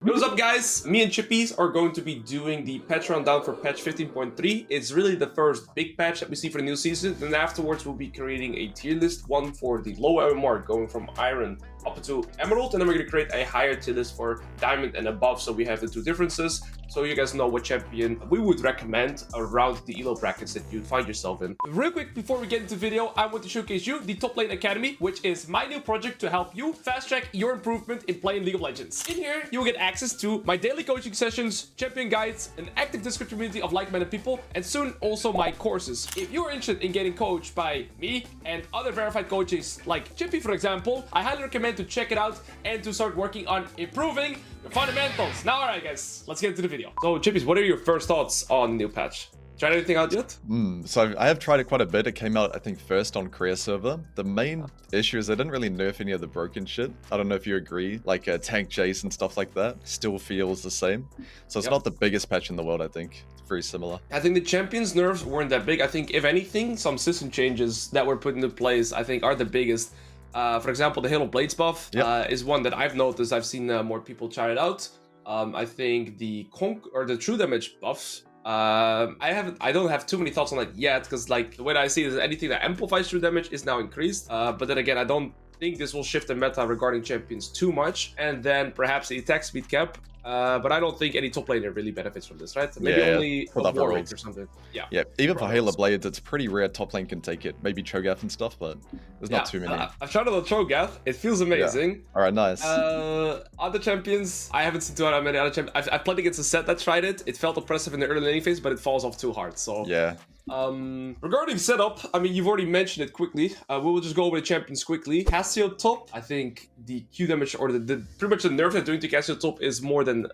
What's up, guys? Me and Chippies are going to be doing the patch rundown for patch 15.3. It's really the first big patch that we see for the new season, and afterwards we'll be creating a tier list, one for the low MMR going from Iron up to Emerald, and then we're going to create a higher tier list for Diamond and above, so we have the two differences, so you guys know what champion we would recommend around the elo brackets that you'd find yourself in. Real quick, before we get into the video, I want to showcase you the Toplane Academy, which is my new project to help you fast track your improvement in playing League of Legends. In here, you will get access to my daily coaching sessions, champion guides, an active Discord community of like-minded people, and soon also my courses. If you're interested in getting coached by me and other verified coaches like Chippy, for example, I highly recommend to check it out and to start working on improving your fundamentals. Now, alright guys, let's get into the video. So Chippies, what are your first thoughts on the new patch? Tried anything out yet? So I have tried it quite a bit. It came out, I think, first on Korea server. The main issue is they didn't really nerf any of the broken shit. I don't know if you agree. Like tank chase and stuff like that still feels the same. So it's not the biggest patch in the world, I think. It's very similar. I think the champions nerfs weren't that big. I think, if anything, some system changes that were put into place, I think, are the biggest. For example, the Halo Blades buff is one that I've noticed. I've seen more people try it out. I think the true damage buffs, I don't have too many thoughts on it yet, because like the way I see it is anything that amplifies true damage is now increased. But then again, I don't think this will shift the meta regarding champions too much. And then perhaps the attack speed cap. But I don't think any top laner really benefits from this, right? Maybe only a war rate or something. Yeah. Even for Halo Blades, it's pretty rare top lane can take it. Maybe Cho'Gath and stuff, but there's not too many. I've tried it on Cho'Gath. It feels amazing. All right, nice. Other champions, I haven't seen too many other champions. I've played against a set that tried it. It felt oppressive in the early laning phase, but it falls off too hard. So yeah. Regarding setup, I mean, you've already mentioned it quickly. We will just go over the champions quickly. Cassio top, I think the Q damage, or the pretty much the nerf they're doing to Cassio top is more than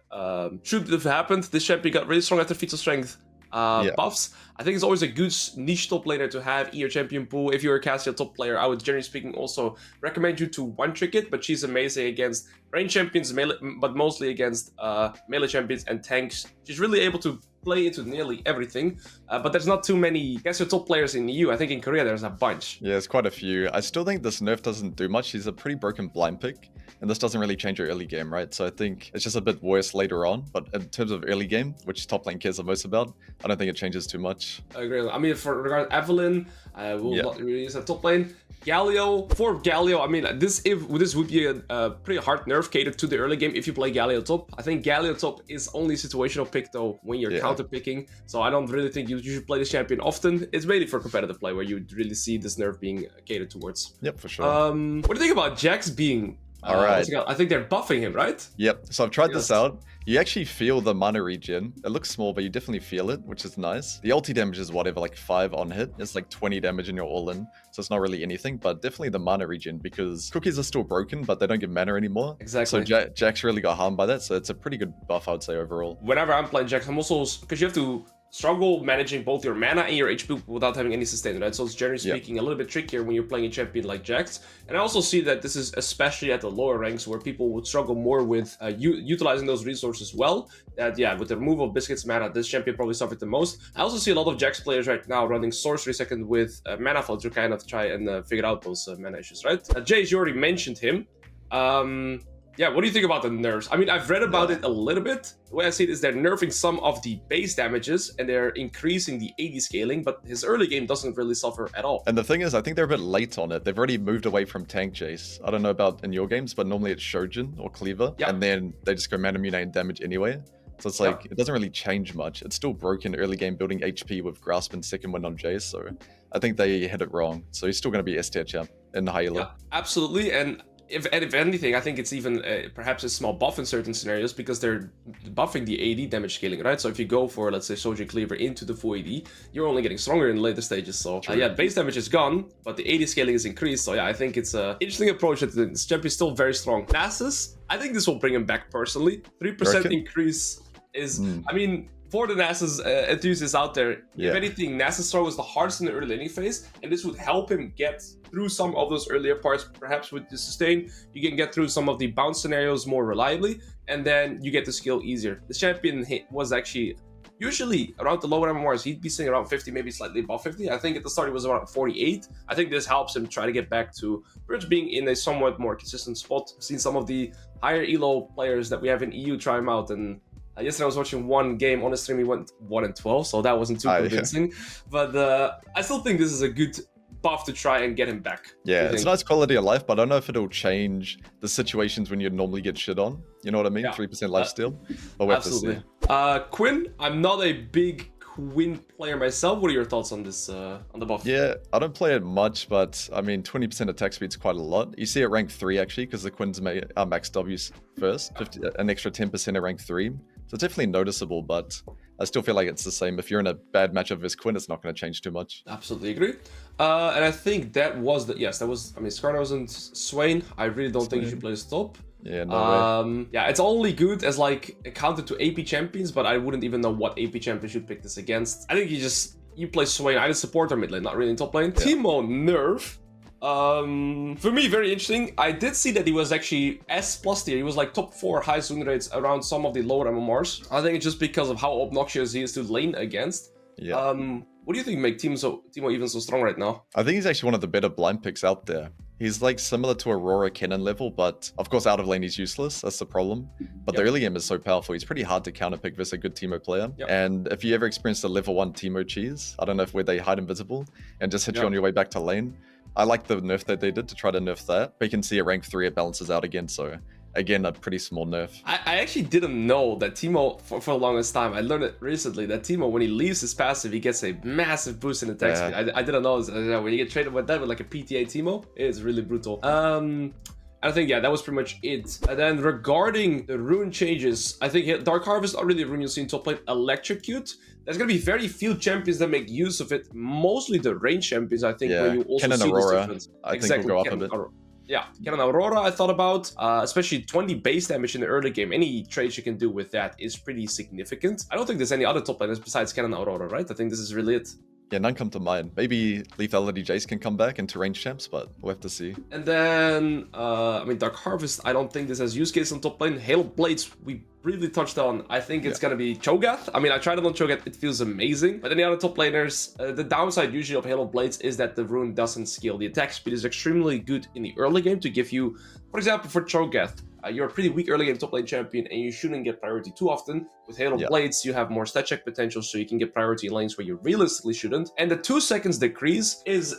should have happened. This champion got really strong after feats of strength buffs. I think it's always a good niche top laner to have in your champion pool. If you're a Cassio top player, I would generally speaking also recommend you to one-trick it, but she's amazing against range champions, melee, but mostly against melee champions and tanks. She's really able to play into nearly everything, but there's not too many Cassio top players in EU. I think in Korea there's a bunch. Yeah, it's quite a few. I still think this nerf doesn't do much. She's a pretty broken blind pick, and this doesn't really change your early game, right? So I think it's just a bit worse later on, but in terms of early game, which top lane cares the most about, I don't think it changes too much. I agree. I mean, for regard Evelyn, we'll not really use a top lane. Galio, for Galio, I mean, this would be a pretty hard nerf catered to the early game if you play Galio top. I think Galio top is only situational pick though when you're counter picking, so I don't really think you should play this champion often. It's mainly for competitive play where you really see this nerf being catered towards. Yep, for sure. What do you think about Jax being? All right. I think they're buffing him, right? Yep. So I've tried this out. You actually feel the mana regen. It looks small, but you definitely feel it, which is nice. The ulti damage is whatever, like 5 on hit. It's like 20 damage in your all-in. So it's not really anything, but definitely the mana regen, because cookies are still broken, but they don't give mana anymore. Exactly. So Jax really got harmed by that. So it's a pretty good buff, I would say, overall. Whenever I'm playing Jax, I'm also, because you have to struggle managing both your mana and your HP without having any sustain, right? So it's generally speaking a little bit trickier when you're playing a champion like Jax. And I also see that this is especially at the lower ranks where people would struggle more with utilizing those resources well. That with the removal of Biscuit's mana, this champion probably suffered the most. I also see a lot of Jax players right now running Sorcery second with mana flow to kind of try and figure out those mana issues, right? Jace, you already mentioned him. Yeah, what do you think about the nerfs? I mean, I've read about it a little bit. The way I see it is they're nerfing some of the base damages and they're increasing the AD scaling, but his early game doesn't really suffer at all. And the thing is, I think they're a bit late on it. They've already moved away from tank chase. I don't know about in your games, but normally it's Shojin or Cleaver, and then they just go mana immunite and damage anyway. So it's like, it doesn't really change much. It's still broken early game building HP with Grasp and second win on Jace, so I think they hit it wrong. So he's still going to be S tier champ in the high elo. Yeah, absolutely, and if anything, I think it's even perhaps a small buff in certain scenarios, because they're buffing the AD damage scaling, right? So if you go for, let's say, Soldier Cleaver into the full AD, you're only getting stronger in the later stages. So base damage is gone, but the AD scaling is increased. So I think it's an interesting approach. That this champion is still very strong. Nasus, I think this will bring him back personally. 3% increase is, I mean, for the Nasus enthusiasts out there, if anything, Nasus throw is the hardest in the early laning phase, and this would help him get through some of those earlier parts. Perhaps with the sustain, you can get through some of the bounce scenarios more reliably, and then you get the skill easier. The champion was actually Usually around the lower MMRs, he'd be sitting around 50, maybe slightly above 50. I think at the start he was around 48. I think this helps him try to get back to pretty much being in a somewhat more consistent spot. I've seen some of the higher elo players that we have in EU try him out, and yesterday I was watching one game on the stream. He went 1-12, so that wasn't too convincing. Yeah. But I still think this is a good buff to try and get him back. Yeah, it's a nice quality of life, but I don't know if it'll change the situations when you normally get shit on. You know what I mean? 3% life steal. But we have to see. Quinn, I'm not a big Quinn player myself. What are your thoughts on this, on the buff? Yeah, I don't play it much, but I mean, 20% attack speed is quite a lot. You see it rank 3 actually, because the Quinn's max W's first, an extra 10% at rank 3. So it's definitely noticeable, but I still feel like it's the same. If you're in a bad matchup with Quinn, it's not going to change too much. Absolutely agree. And I think that was I mean, Skarner wasn't Swain. I really don't think you should play this top. Yeah, no way. Yeah, it's only good as like a counter to AP champions, but I wouldn't even know what AP champion should pick this against. I think you play Swain, either support or mid lane, not really in top lane. Yeah. Teemo nerf. For me, very interesting. I did see that he was actually S+ tier. He was like top 4 highest win rates around some of the lower MMRs. I think it's just because of how obnoxious he is to lane against. Yeah. What do you think make Teemo even so strong right now? I think he's actually one of the better blind picks out there. He's like similar to Aurora Kennen level, but of course out of lane he's useless. That's the problem. But the early game is so powerful. He's pretty hard to counterpick versus a good Teemo player. And if you ever experienced a level 1 Teemo cheese, I don't know if where they hide invisible and just hit you on your way back to lane. I like the nerf that they did to try to nerf that. But you can see at rank 3 it balances out again. So again, a pretty small nerf. I actually didn't know that Teemo, for the longest time, I learned it recently, that Teemo, when he leaves his passive, he gets a massive boost in attack speed. I didn't know this. When you get traded with that, with like a PTA Teemo, it's really brutal. I think, that was pretty much it. And then regarding the rune changes, I think Dark Harvest, not really a rune you'll see in top lane. Electrocute, there's going to be very few champions that make use of it. Mostly the range champions, I think, where you also Kennen see Aurora, this difference. I think will go up a bit. Yeah, Kennen Aurora I thought about, especially 20 base damage in the early game. Any trades you can do with that is pretty significant. I don't think there's any other top laners besides Kennen Aurora, right? I think this is really it. Yeah, none come to mind. Maybe Lethality Jace can come back into range champs, but we'll have to see. And then, I mean, Dark Harvest, I don't think this has use case on top lane. Hail Blades, we really touched on. I think it's gonna be Cho'Gath. I mean, I tried it on Cho'Gath, it feels amazing. But any other top laners, the downside usually of Hail Blades is that the rune doesn't scale. The attack speed is extremely good in the early game to give you, for example, for Cho'Gath, you're a pretty weak early game top lane champion and you shouldn't get priority too often. With Hail Blades, you have more stat check potential, so you can get priority in lanes where you realistically shouldn't. And the 2 seconds decrease is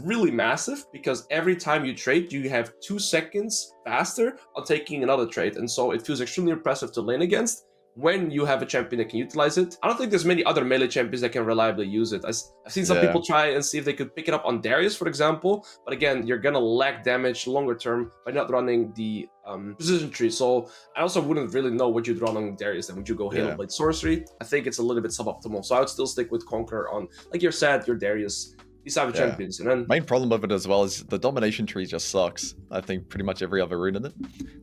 really massive, because every time you trade, you have 2 seconds faster on taking another trade. And so it feels extremely impressive to lane against when you have a champion that can utilize it. I don't think there's many other melee champions that can reliably use it. I've seen some people try and see if they could pick it up on Darius, for example, but again, you're gonna lack damage longer term by not running the precision tree. So I also wouldn't really know what you'd run on Darius. Then would you go Halo Blade Sorcery? I think it's a little bit suboptimal, so I would still stick with Conqueror on, like your Sad, your Darius, these type of champions. And then main problem of it as well is the domination tree just sucks. I think pretty much every other rune in it,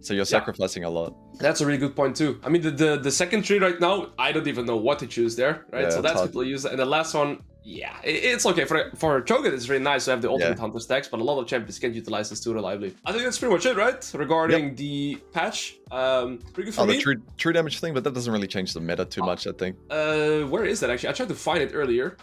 so you're sacrificing a lot. That's a really good point too. I mean, the second tree right now, I don't even know what to choose there, right? So that's people use it. And the last one, it's okay. For Cho'Gath, it's really nice to have the ultimate hunter stacks, but a lot of champions can't utilize this too reliably. I think that's pretty much it, right? Regarding the patch. Pretty good for me. The true damage thing, but that doesn't really change the meta too much, I think. Where is that actually? I tried to find it earlier.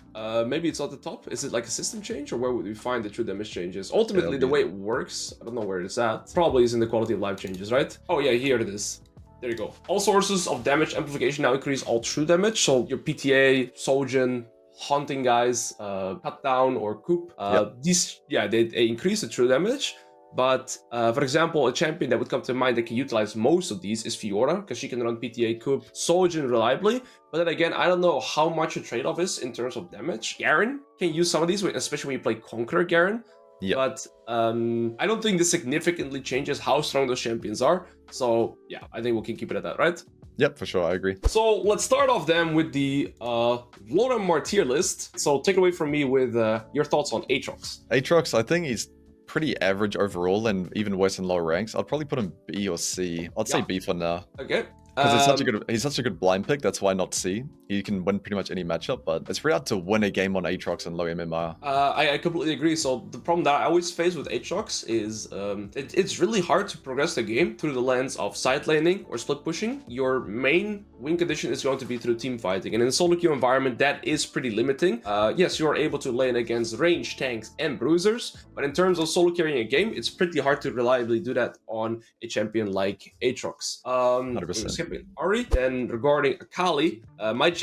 Maybe it's at the top. Is it like a system change, or where would we find the true damage changes? Ultimately, the way it works, I don't know where it's at. Probably is in the quality of life changes, right? Oh yeah, here it is. There you go. All sources of damage amplification now increase all true damage. So your PTA, Sojourn, hunting guys, cut down or coop, these they increase the true damage. But for example, a champion that would come to mind that can utilize most of these is Fiora, because she can run PTA, coop, Sojourn reliably. But then again, I don't know how much a trade-off is in terms of damage. Garen can use some of these, especially when you play Conqueror Garen. But I don't think this significantly changes how strong those champions are. So I think we can keep it at that, right? Yep, for sure, I agree. So let's start off then with the low MMR tier list. So take it away from me with your thoughts on Aatrox. Aatrox, I think he's pretty average overall and even worse in lower ranks. I'd probably put him B or C. I'd say B for now. Okay. Because he's such a good blind pick. That's why not C. He can win pretty much any matchup, but it's pretty hard to win a game on Aatrox and low MMR. I completely agree. So the problem that I always face with Aatrox is it's really hard to progress the game through the lens of side laning or split pushing. Your main win condition is going to be through team fighting, and in a solo queue environment, that is pretty limiting. Yes, you are able to lane against range tanks and bruisers, but in terms of solo carrying a game, it's pretty hard to reliably do that on a champion like Aatrox. 100%. Skipping Ari. Then regarding Akali, my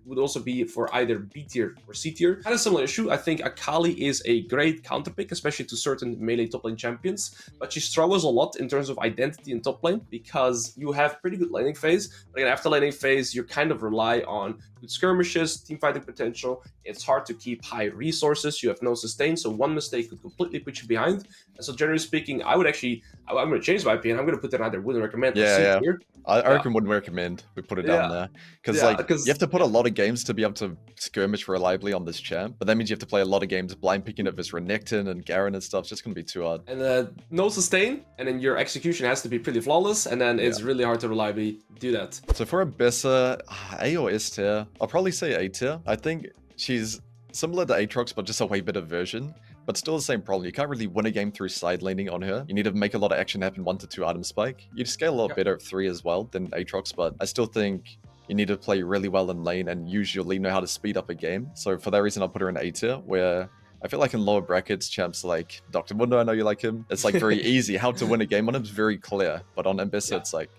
would also be for either B tier or C tier. Kind of similar issue. I think Akali is a great counter pick, especially to certain melee top lane champions, but she struggles a lot in terms of identity in top lane because you have pretty good laning phase. But again, after laning phase, you kind of rely on good skirmishes, team fighting potential. It's hard to keep high resources. You have no sustain, so one mistake could completely put you behind. And so generally speaking, I'm going to change my opinion. I'm going to put it either wouldn't recommend or C tier. I reckon wouldn't recommend we put it down there because you have to put a lot of games to be able to skirmish reliably on this champ, but that means you have to play a lot of games blind picking it versus Renekton and Garen and stuff. It's just gonna be too hard. And no sustain, and then your execution has to be pretty flawless, and then it's really hard to reliably do that. So for Ambessa, A or S tier, I'll probably say A tier. I think she's similar to Aatrox, but just a way better version. But still the same problem. You can't really win a game through side laning on her. You need to make a lot of action happen 1 to 2 item spike. You scale a lot better at 3 as well than Aatrox, but I still think you need to play really well in lane and usually know how to speed up a game. So for that reason, I'll put her in A tier, where I feel like in lower brackets, champs like Dr. Mundo, I know you like him. It's like very easy. How to win a game on him is very clear. But on Ambessa, it's like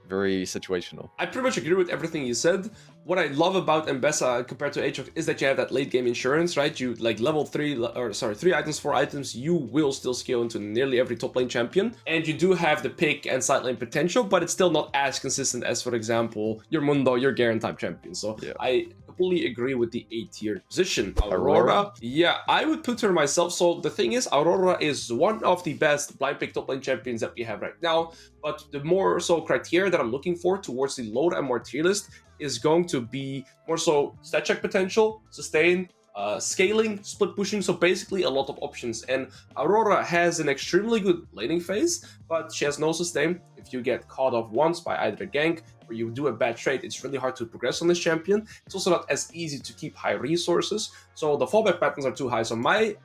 very situational. I pretty much agree with everything you said. What I love about Ambessa compared to Aatrox is that you have that late game insurance, right? You like level 3 items, 4 items, you will still scale into nearly every top lane champion. And you do have the pick and side lane potential, but it's still not as consistent as, for example, your Mundo, your Garen type champion. So I completely agree with the A tier position. Aurora, yeah, I would put her myself. So the thing is, Aurora is one of the best blind pick top lane champions that we have right now. But the more so criteria that I'm looking for towards the low and more tier list is going to be more so stat check potential, sustain, scaling, split pushing, so basically a lot of options. And Aurora has an extremely good laning phase, but she has no sustain. If you get caught off once by either a gank or you do a bad trade, it's really hard to progress on this champion. It's also not as easy to keep high resources, so the fallback patterns are too high. So my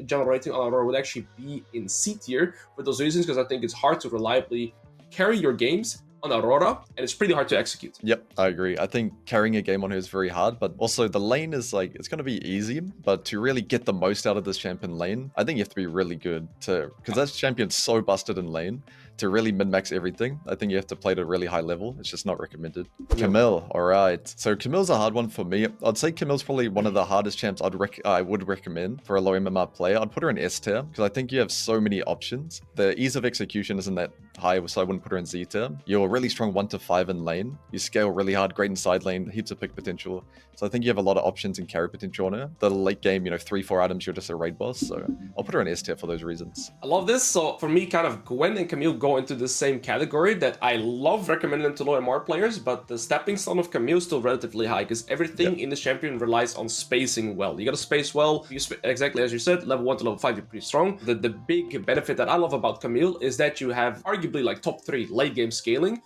general rating on Aurora would actually be in C tier for those reasons, because I think it's hard to reliably carry your games on Aurora, and it's pretty hard to execute. Yep, I agree. I think carrying a game on her is very hard, but also the lane is like, it's going to be easy, but to really get the most out of this champion lane, I think you have to be really good because that champion's so busted in lane. To really min-max everything, I think you have to play at a really high level. It's just not recommended. Camille, all right. So Camille's a hard one for me. I'd say Camille's probably one of the hardest champs I would recommend for a low MMR player. I'd put her in S tier because I think you have so many options. The ease of execution isn't that high, so I wouldn't put her in Z tier. You're really strong 1 to 5 in lane. You scale really hard, great in side lane, heaps of pick potential. So I think you have a lot of options and carry potential on her. The late game, 3-4 items, you're just a raid boss. So I'll put her in S tier for those reasons. I love this. So for me, kind of Gwen and Camille go into the same category, that I love recommending them to low MR players, but the stepping stone of Camille is still relatively high because everything in this champion relies on spacing well. You gotta space well. Exactly as you said, level 1 to level 5, you're pretty strong. The big benefit that I love about Camille is that you have arguably like top 3 late game scaling.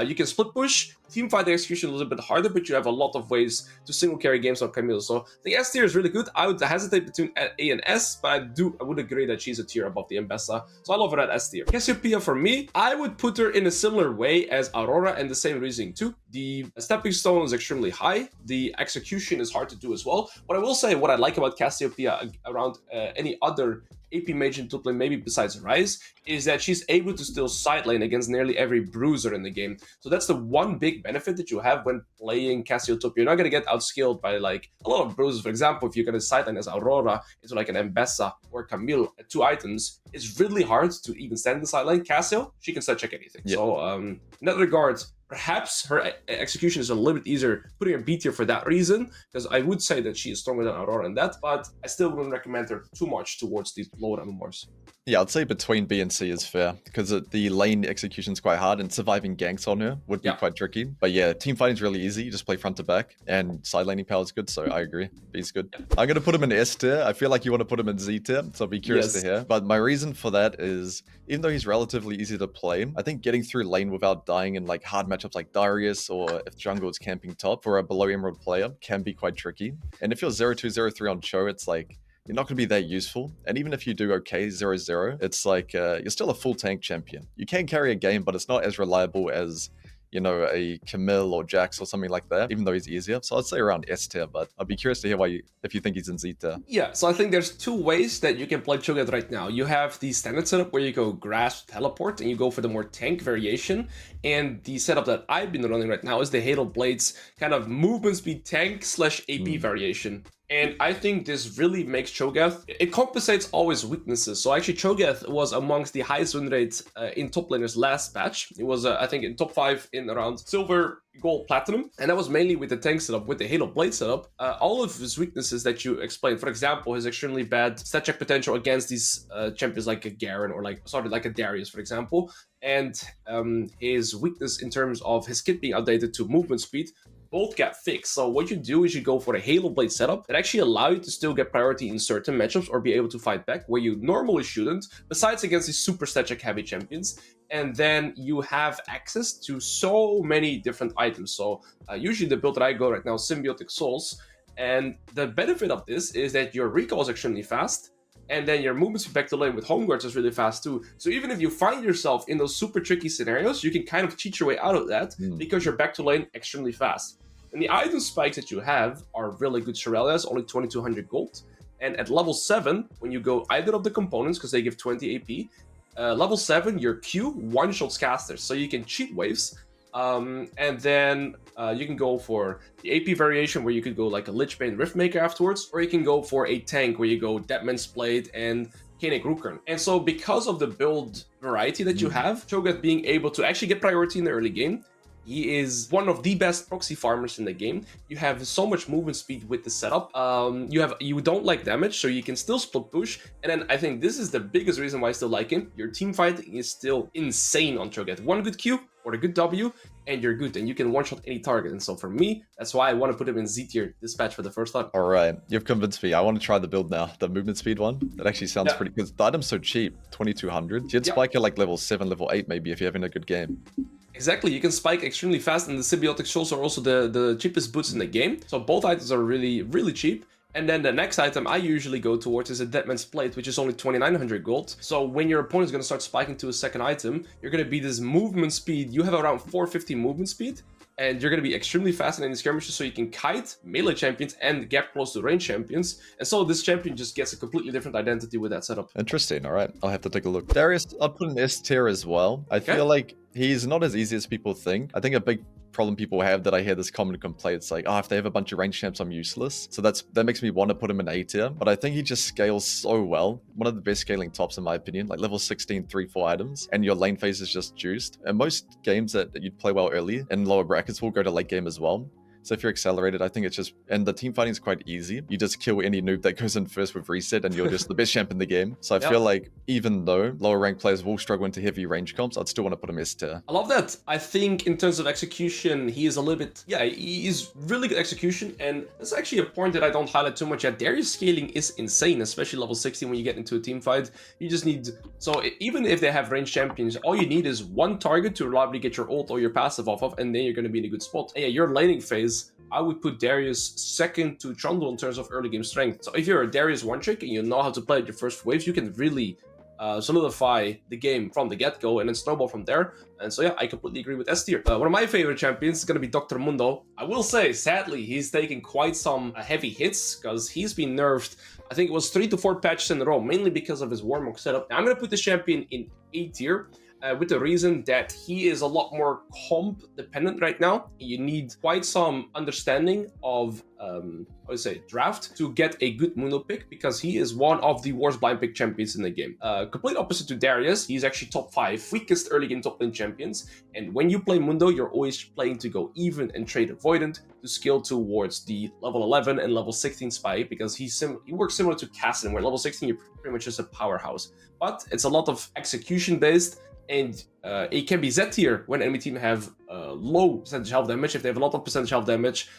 You can split push, team fight execution a little bit harder, but you have a lot of ways to single carry games on Camille. So the S tier is really good. I would hesitate between A and S, but I would agree that she's a tier above the Ambessa. So I love her at S tier. Cassiopeia for me, I would put her in a similar way as Aurora, and the same reasoning too. The stepping stone is extremely high. The execution is hard to do as well. What I will say, what I like about Cassiopeia around any other AP mage in Toplane, maybe besides Rise, is that she's able to still side lane against nearly every bruiser in the game. So that's the one big benefit that you have when playing Cassiopeia. You're not going to get outskilled by like a lot of bruisers. For example, if you're going to side lane as Aurora into like an Ambessa or Camille at 2 items, it's really hard to even stand in the side lane. Cassio, she can side check anything. Yep. So in that regard, perhaps her execution is a little bit easier, putting her B tier for that reason, because I would say that she is stronger than Aurora in that, but I still wouldn't recommend her too much towards the lower MMRs. Yeah, I'd say between B and C is fair, because the lane execution is quite hard, and surviving ganks on her would be quite tricky. But yeah, team fighting is really easy. You just play front to back, and side laning power is good, so I agree. B's good. I'm going to put him in S tier. I feel like you want to put him in Z tier, so I'll be curious to hear. But my reason for that is, even though he's relatively easy to play, I think getting through lane without dying in like hard matchups like Darius, or if jungle is camping top for a below emerald player, can be quite tricky. And if you're 0-2, 0-3 on Cho, it's like, you're not going to be that useful. And even if you do okay 0-0, it's like you're still a full tank champion. You can carry a game, but it's not as reliable as, you know, a Camille or Jax or something like that, even though he's easier. So I'd say around S tier, but I'd be curious to hear if you think he's in Z tier. Yeah, so I think there's two ways that you can play Cho'Gath right now. You have the standard setup where you go grasp, teleport, and you go for the more tank variation. And the setup that I've been running right now is the Halo Blades kind of movement speed tank / AP variation. And I think this really makes Cho'Gath, it compensates all his weaknesses. So actually Cho'Gath was amongst the highest win rates in top laners last patch. It was, I think, in top 5 in around silver, gold, platinum. And that was mainly with the tank setup, with the Halo Blade setup. All of his weaknesses that you explained, for example, his extremely bad stat check potential against these champions like a Garen or like a Darius, for example. And his weakness in terms of his kit being outdated to movement speed, both get fixed. So what you do is you go for a Halo Blade setup that actually allow you to still get priority in certain matchups or be able to fight back where you normally shouldn't, besides against these super stat check heavy champions. And then you have access to so many different items. So usually the build that I go right now is Symbiotic Souls. And the benefit of this is that your recall is extremely fast. And then your movement speed back to lane with home guards is really fast too. So even if you find yourself in those super tricky scenarios, you can kind of cheat your way out of that because you're back to lane extremely fast. And the item spikes that you have are really good. Irelia's only 2200 gold. And at level 7, when you go either of the components, because they give 20 AP, level 7, your Q one-shots casters. So you can cheat waves. And then you can go for the AP variation where you could go like a Lichbane Riftmaker afterwards, or you can go for a tank where you go Deadman's Blade and Koenig Rukern. And so because of the build variety that you have, Cho'Gath being able to actually get priority in the early game, he is one of the best proxy farmers in the game. You have so much movement speed with the setup. You don't like damage, so you can still split push. And then I think this is the biggest reason why I still like him. Your team fighting is still insane on Cho'Gath. One good Q or a good W, and you're good, and you can one-shot any target. And so for me, that's why I want to put him in Z tier this patch for the first time. All right, you've convinced me. I want to try the build now, the movement speed one. That actually sounds pretty good. The item's so cheap, 2200. You'd spike at like level 7, level 8 maybe if you're having a good game. Exactly, you can spike extremely fast, and the Symbiotic Souls are also the cheapest boots in the game. So both items are really, really cheap. And then the next item I usually go towards is a Deadman's Plate, which is only 2900 gold. So when your opponent is going to start spiking to a second item, you're going to be this movement speed. You have around 450 movement speed, and you're going to be extremely fast in any skirmishes, so you can kite melee champions and gap close to range champions. And so this champion just gets a completely different identity with that setup. Interesting. All right, I'll have to take a look. Darius, I'll put an S tier as well. I feel like he's not as easy as people think. I think a big problem people have that I hear this common complaint, it's like, oh, if they have a bunch of range champs, I'm useless. So that makes me want to put him in A tier. But I think he just scales so well. One of the best scaling tops in my opinion, like level 16, 3-4 items, and your lane phase is just juiced. And most games that you'd play well early in lower brackets will go to late game as well. So if you're accelerated, I think it's just, and the team fighting is quite easy. You just kill any noob that goes in first with reset and you're just the best champ in the game. So I feel like even though lower ranked players will struggle into heavy range comps, I'd still want to put him S tier. I love that. I think in terms of execution, he is a little bit, he's really good execution. And that's actually a point that I don't highlight too much yet. Darius scaling is insane, especially level 16 when you get into a team fight. You just need, so even if they have range champions, all you need is one target to reliably get your ult or your passive off of, and then you're going to be in a good spot. And yeah, your laning phase, I would put Darius second to Trundle in terms of early game strength. So if you're a Darius one-trick and you know how to play at your first waves, you can really solidify the game from the get-go and then snowball from there. And so yeah, I completely agree with S tier. One of my favorite champions is going to be Dr. Mundo. I will say, sadly, he's taking quite some heavy hits because he's been nerfed. I think it was 3 to 4 patches in a row, mainly because of his Warmog setup. Now, I'm going to put this champion in A tier. with the reason that he is a lot more comp dependent right now. You need quite some understanding of I would say draft to get a good Mundo pick, because he is one of the worst blind pick champions in the game. Complete opposite to Darius, he's actually top 5 weakest early game top lane champions, and when you play Mundo, you're always playing to go even and trade avoidant to scale towards the level 11 and level 16 spy, because he works similar to Cassiopeia, where level 16 you're pretty much just a powerhouse. But it's a lot of execution based, and it can be Z tier when enemy team have low percentage health damage. If they have a lot of percentage health damage,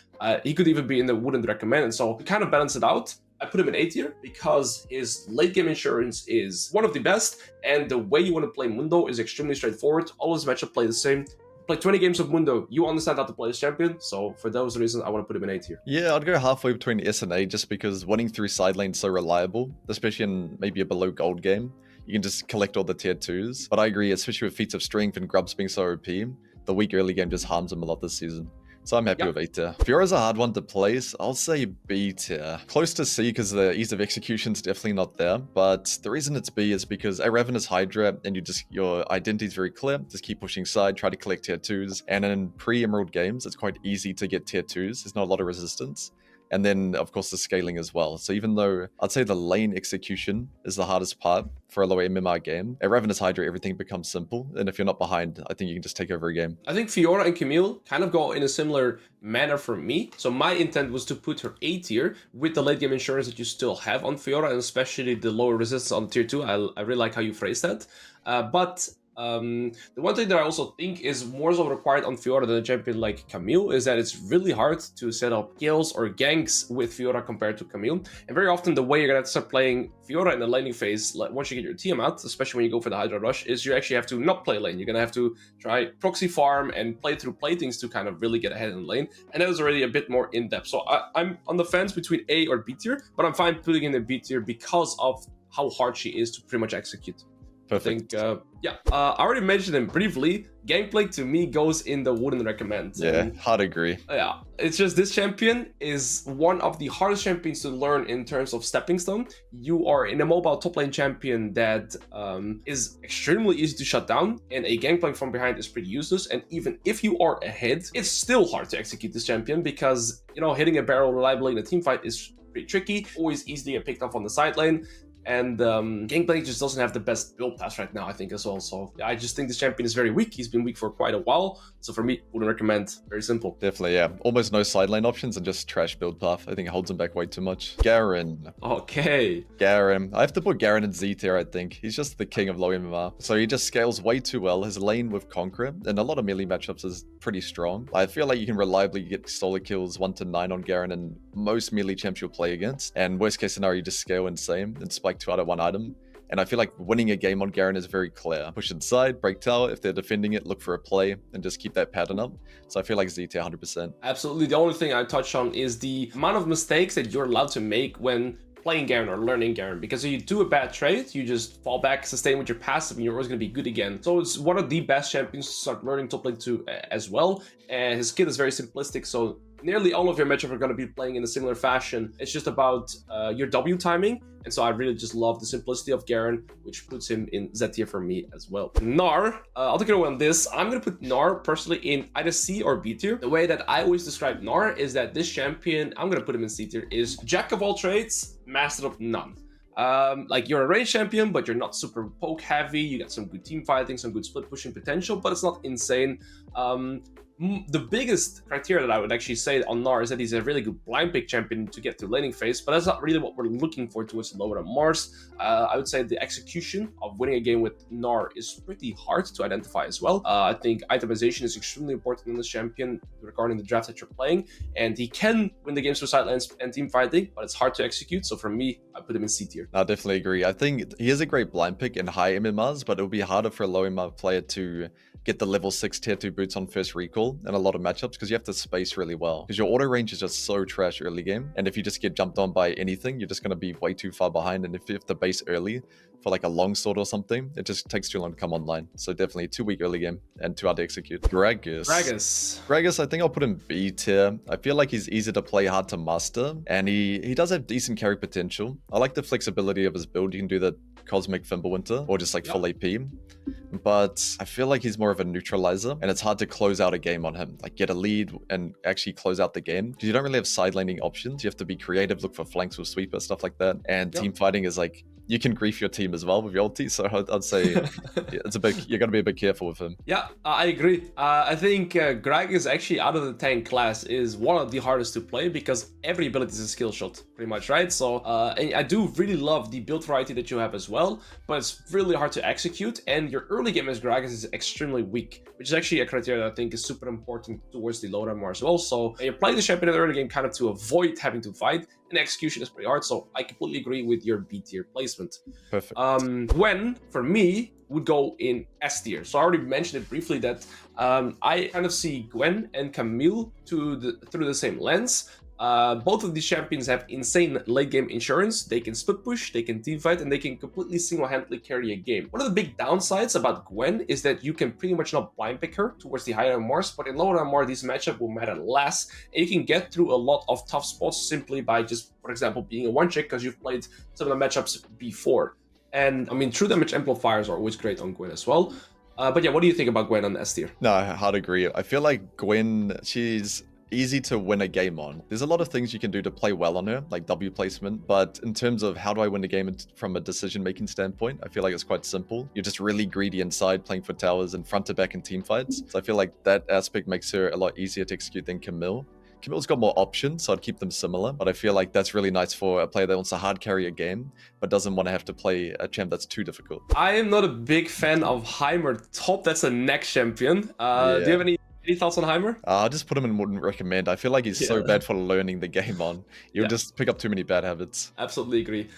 he could even be in the wouldn't recommend. And so to kind of balance it out, I put him in A tier because his late game insurance is one of the best, and the way you want to play Mundo is extremely straightforward. Always matchup play the same. Play 20 games of Mundo, you understand how to play this champion, so for those reasons, I want to put him in A tier. Yeah, I'd go halfway between S and A just because winning through side lane is so reliable, especially in maybe a below gold game. You can just collect all the tier 2s. But I agree, especially with feats of strength and grubs being so OP, the weak early game just harms him a lot this season. So I'm happy with A tier. Fiora's a hard one to place. I'll say B tier. Close to C because the ease of execution is definitely not there. But the reason it's B is because Raven is Hydra and your identity is very clear. Just keep pushing side, try to collect tier 2s. And in pre-Emerald games, it's quite easy to get tier 2s. There's not a lot of resistance. And then, of course, the scaling as well. So even though I'd say the lane execution is the hardest part for a low MMR game, at Ravenous Hydra, everything becomes simple. And if you're not behind, I think you can just take over a game. I think Fiora and Camille kind of go in a similar manner for me. So my intent was to put her A tier with the late game insurance that you still have on Fiora, and especially the lower resistance on tier 2. I really like how you phrased that. The one thing that I also think is more so required on Fiora than a champion like Camille is that it's really hard to set up kills or ganks with Fiora compared to Camille. And very often the way you're gonna have to start playing Fiora in the laning phase, like once you get your team out, especially when you go for the Hydra Rush, is you actually have to not play lane. You're gonna have to try proxy farm and play through playthings to kind of really get ahead in the lane. And that was already a bit more in-depth. So I'm on the fence between A or B tier, but I'm fine putting in the B tier because of how hard she is to pretty much execute. Perfect. I think, I already mentioned him briefly. Gangplank to me goes in the wouldn't recommend. Yeah, hard agree. Yeah, it's just this champion is one of the hardest champions to learn in terms of stepping stone. You are in a mobile top lane champion that is extremely easy to shut down, and a Gangplank from behind is pretty useless. And even if you are ahead, it's still hard to execute this champion because, you know, hitting a barrel reliably in a team fight is pretty tricky, always easy to get picked up on the side lane. And Gangplank just doesn't have the best build pass right now, I think, as well. So I just think this champion is very weak. He's been weak for quite a while. So for me, wouldn't recommend. Very simple. Definitely, yeah. Almost no side lane options and just trash build path. I think it holds him back way too much. Garen. Okay. Garen. I have to put Garen in Z tier, I think. He's just the king of low MMR. So he just scales way too well. His lane with Conqueror and a lot of melee matchups is pretty strong. I feel like you can reliably get solo kills 1 to 9 on Garen in most melee champs you'll play against. And worst case scenario, you just scale insane and spike 2 out of 1 item. And I feel like winning a game on Garen is very clear. Push inside, break tower. If they're defending it, look for a play and just keep that pattern up. So I feel like ZT 100%. Absolutely. The only thing I touch on is the amount of mistakes that you're allowed to make when playing Garen or learning Garen, because if you do a bad trade, you just fall back, sustain with your passive, and you're always going to be good again. So it's one of the best champions to start learning top lane to as well. And his skill is very simplistic, so nearly all of your matchups are going to be playing in a similar fashion. It's just about your W timing. And so I really just love the simplicity of Garen, which puts him in Z tier for me as well. Gnar, I'll take it away on this. I'm going to put Gnar personally in either C or B tier. The way that I always describe Gnar is that this champion, I'm going to put him in C tier, is jack of all trades, master of none. Like you're a range champion, but you're not super poke heavy. You got some good team fighting, some good split pushing potential, but it's not insane. The biggest criteria that I would actually say on Gnar is that he's a really good blind pick champion to get to laning phase, but that's not really what we're looking for towards the lower Mars. I would say the execution of winning a game with Gnar is pretty hard to identify as well. I think itemization is extremely important in this champion regarding the draft that you're playing, and he can win the games through side lanes and team fighting, but it's hard to execute. So for me, I put him in C tier. I definitely agree. I think he is a great blind pick in high MMRs, but it'll be harder for a low MMR player to get the level 6 tier 2 boots on first recall in a lot of matchups because you have to space really well. Because your auto range is just so trash early game. And if you just get jumped on by anything, you're just going to be way too far behind. And if you have to base early for like a longsword or something, it just takes too long to come online. So definitely too weak early game and too hard to execute. Gragas, I think I'll put him B tier. I feel like he's easy to play, hard to master. And he does have decent carry potential. I like the flexibility of his build. You can do the Cosmic Fimbulwinter or just like full AP. But I feel like he's more of a neutralizer, and it's hard to close out a game on him, like get a lead and actually close out the game, because you don't really have side laning options. You have to be creative, look for flanks with sweeper, stuff like that. And team fighting is like, you can grief your team as well with your ulti, so I'd say it's a big, you're going to be a bit careful with him. Yeah, I agree. I think Gragas actually, out of the tank class, is one of the hardest to play because every ability is a skill shot, pretty much, right? So and I do really love the build variety that you have as well, but it's really hard to execute, and your early game as Gragas is extremely weak, which is actually a criteria that I think is super important towards the low MMR as well. So you're playing the champion in the early game kind of to avoid having to fight, and execution is pretty hard, so I completely agree with your B tier placement. Perfect. Gwen, for me, would go in S tier. So I already mentioned it briefly that I kind of see Gwen and Camille through the same lens. Both of these champions have insane late game insurance. They can split push, they can team fight, and they can completely single-handedly carry a game. One of the big downsides about Gwen is that you can pretty much not blind pick her towards the higher MMRs, but in lower MMR, this matchup will matter less, and you can get through a lot of tough spots simply by just, for example, being a one-trick because you've played some of the matchups before. And I mean, true damage amplifiers are always great on Gwen as well. But yeah, what do you think about Gwen on S tier? No, I'd agree. I feel like Gwen, she's easy to win a game on. There's a lot of things you can do to play well on her, like W placement, but in terms of how do I win the game from a decision-making standpoint, I feel like it's quite simple. You're just really greedy inside, playing for towers and front to back in team fights. So I feel like that aspect makes her a lot easier to execute than Camille. Camille's got more options, so I'd keep them similar, but I feel like that's really nice for a player that wants to hard carry a game, but doesn't want to have to play a champ that's too difficult. I am not a big fan of Heimer top. That's a next champion. Do you have any thoughts on Heimer? I just put him in wouldn't recommend. I feel like he's so bad for learning the game on. You'll just pick up too many bad habits. Absolutely agree.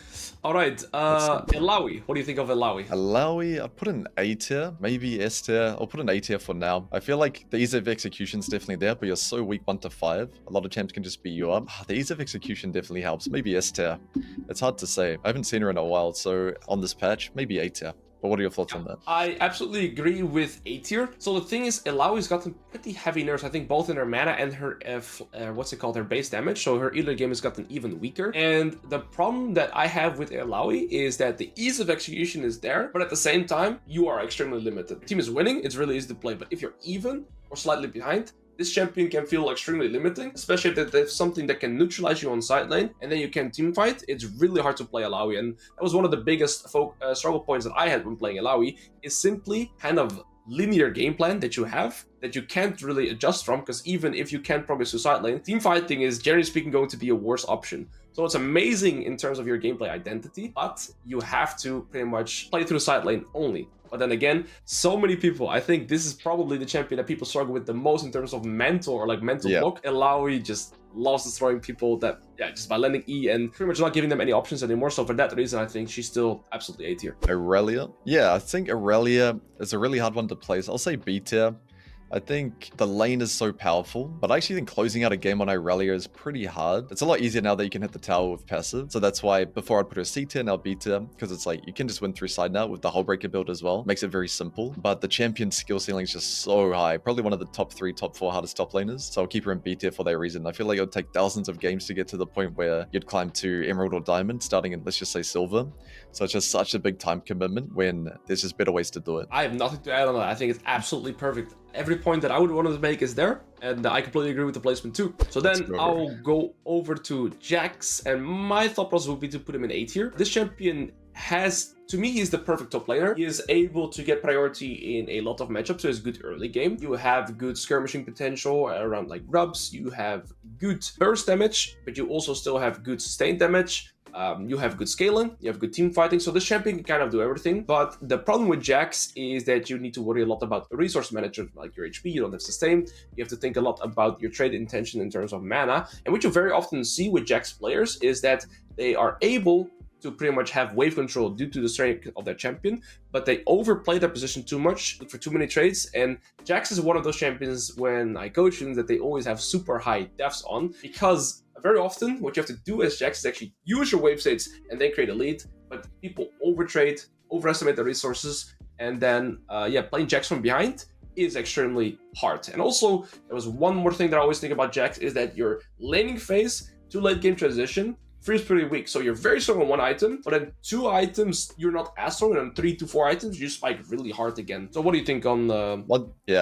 All right, Illaoi. What do you think of Illaoi? Illaoi, I'd put an A tier, maybe S tier. I'll put an A tier for now. I feel like the ease of execution is definitely there, but you're so weak 1 to 5. A lot of champs can just beat you up. The ease of execution definitely helps. Maybe S tier. It's hard to say. I haven't seen her in a while, so on this patch, maybe A tier. But what are your thoughts on that? I absolutely agree with A tier. So the thing is, Illaoi's gotten pretty heavy nerfs, I think, both in her mana and her, her base damage. So her early game has gotten even weaker. And the problem that I have with Illaoi is that the ease of execution is there, but at the same time, you are extremely limited. The team is winning, it's really easy to play, but if you're even or slightly behind, this champion can feel extremely limiting, especially if there's something that can neutralize you on side lane and then you can team fight. It's really hard to play Illaoi, and that was one of the biggest struggle points that I had when playing Illaoi, is simply kind of linear game plan that you have that you can't really adjust from, because even if you can progress to side lane, team fighting is generally speaking going to be a worse option. So it's amazing in terms of your gameplay identity, but you have to pretty much play through side lane only. But then again, so many people, I think this is probably the champion that people struggle with the most in terms of mental or like mental block. Illaoi just loves destroying people that, just by landing E and pretty much not giving them any options anymore. So for that reason, I think she's still absolutely A tier. Irelia? Yeah, I think Irelia is a really hard one to place. I'll say B tier. I think the lane is so powerful, but I actually think closing out a game on Irelia is pretty hard. It's a lot easier now that you can hit the tower with passive. So that's why before I'd put her C tier, now B tier, because it's like you can just win through side now with the Hullbreaker build as well. Makes it very simple, but the champion skill ceiling is just so high. Probably one of the top 3, top 4 hardest top laners. So I'll keep her in B tier for that reason. I feel like it would take thousands of games to get to the point where you'd climb to Emerald or Diamond, starting in, let's just say, Silver. So it's just such a big time commitment when there's just better ways to do it. I have nothing to add on that. I think it's absolutely perfect. Every point that I would want to make is there, and I completely agree with the placement too. So then I'll go over to Jax, and my thought process would be to put him in A tier. This champion has, to me, he's the perfect top laner. He is able to get priority in a lot of matchups, so it's good early game. You have good skirmishing potential around like rubs, you have good burst damage, but you also still have good sustained damage. You have good scaling, you have good team fighting, so this champion can kind of do everything. But the problem with Jax is that you need to worry a lot about resource management, like your HP, you don't have sustain. You have to think a lot about your trade intention in terms of mana. And what you very often see with Jax players is that they are able to pretty much have wave control due to the strength of their champion, but they overplay their position too much for too many trades. And Jax is one of those champions when I coach them that they always have super high deaths on, because very often what you have to do as Jax is actually use your wave states and then create a lead, but people overtrade, overestimate the resources, and then playing Jax from behind is extremely hard. And also, there was one more thing that I always think about Jax, is that your laning phase to late game transition 3 is pretty weak. So you're very strong on 1 item, but then 2 items, you're not as strong, and then 3 to 4 items, you spike really hard again. So what do you think on the...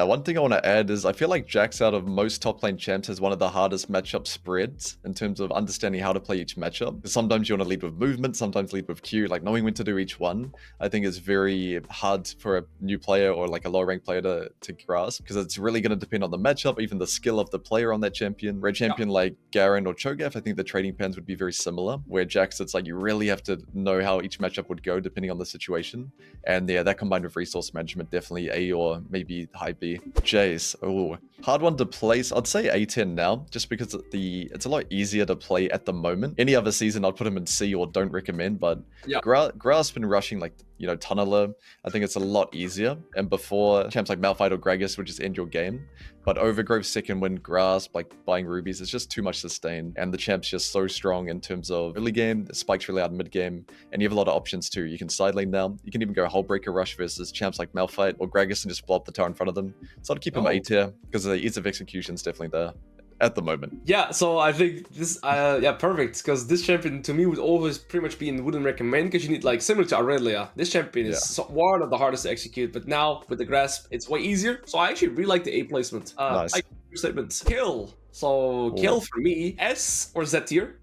One thing I want to add is I feel like Jax out of most top lane champs has one of the hardest matchup spreads in terms of understanding how to play each matchup. Because sometimes you want to lead with movement, sometimes lead with Q, like knowing when to do each one, I think is very hard for a new player or like a lower ranked player to grasp, because it's really going to depend on the matchup, even the skill of the player on that champion. Red champion like Garen or Cho'Gath, I think the trading pans would be very similar, where Jax, it's like you really have to know how each matchup would go depending on the situation. And yeah, that combined with resource management, definitely A or maybe high B. Jace, oh, hard one to place. I'd say A10 now, just because it's a lot easier to play at the moment. Any other season, I'd put him in C or don't recommend, but yeah. Grasp and rushing like, Tunneler, I think it's a lot easier. And before, champs like Malphite or Gragas would just end your game. But Overgrowth second win, Grasp, like buying rubies, it's just too much sustain. And the champ's just so strong in terms of early game, the spikes really out mid game, and you have a lot of options too. You can side lane now, you can even go Hullbreaker Rush versus champs like Malphite or Gragas and just blow up the tower in front of them. So I'd keep him A tier, because the ease of execution is definitely there at the moment. Yeah, so I think this, yeah, perfect, because this champion to me would always pretty much be in wouldn't recommend, because you need, like, similar to Irelia, this champion is one of the hardest to execute, but now with the Grasp, it's way easier. So I actually really like the A placement. Nice. I statements. Kayle. So Kayle for me, S or Z tier.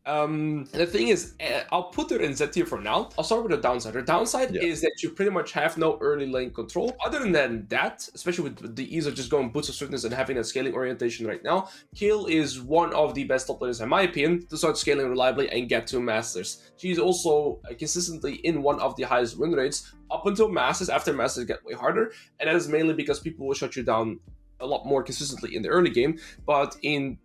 The thing is, I'll put her in Z tier for now. I'll start with the downside. Her downside is that you pretty much have no early lane control. Other than that, especially with the ease of just going Boots of Swiftness and having that scaling orientation right now, Kayle is one of the best top players, in my opinion, to start scaling reliably and get to Masters. She's also consistently in one of the highest win rates up until Masters. After Masters get way harder, and that is mainly because people will shut you down a lot more consistently in the early game, but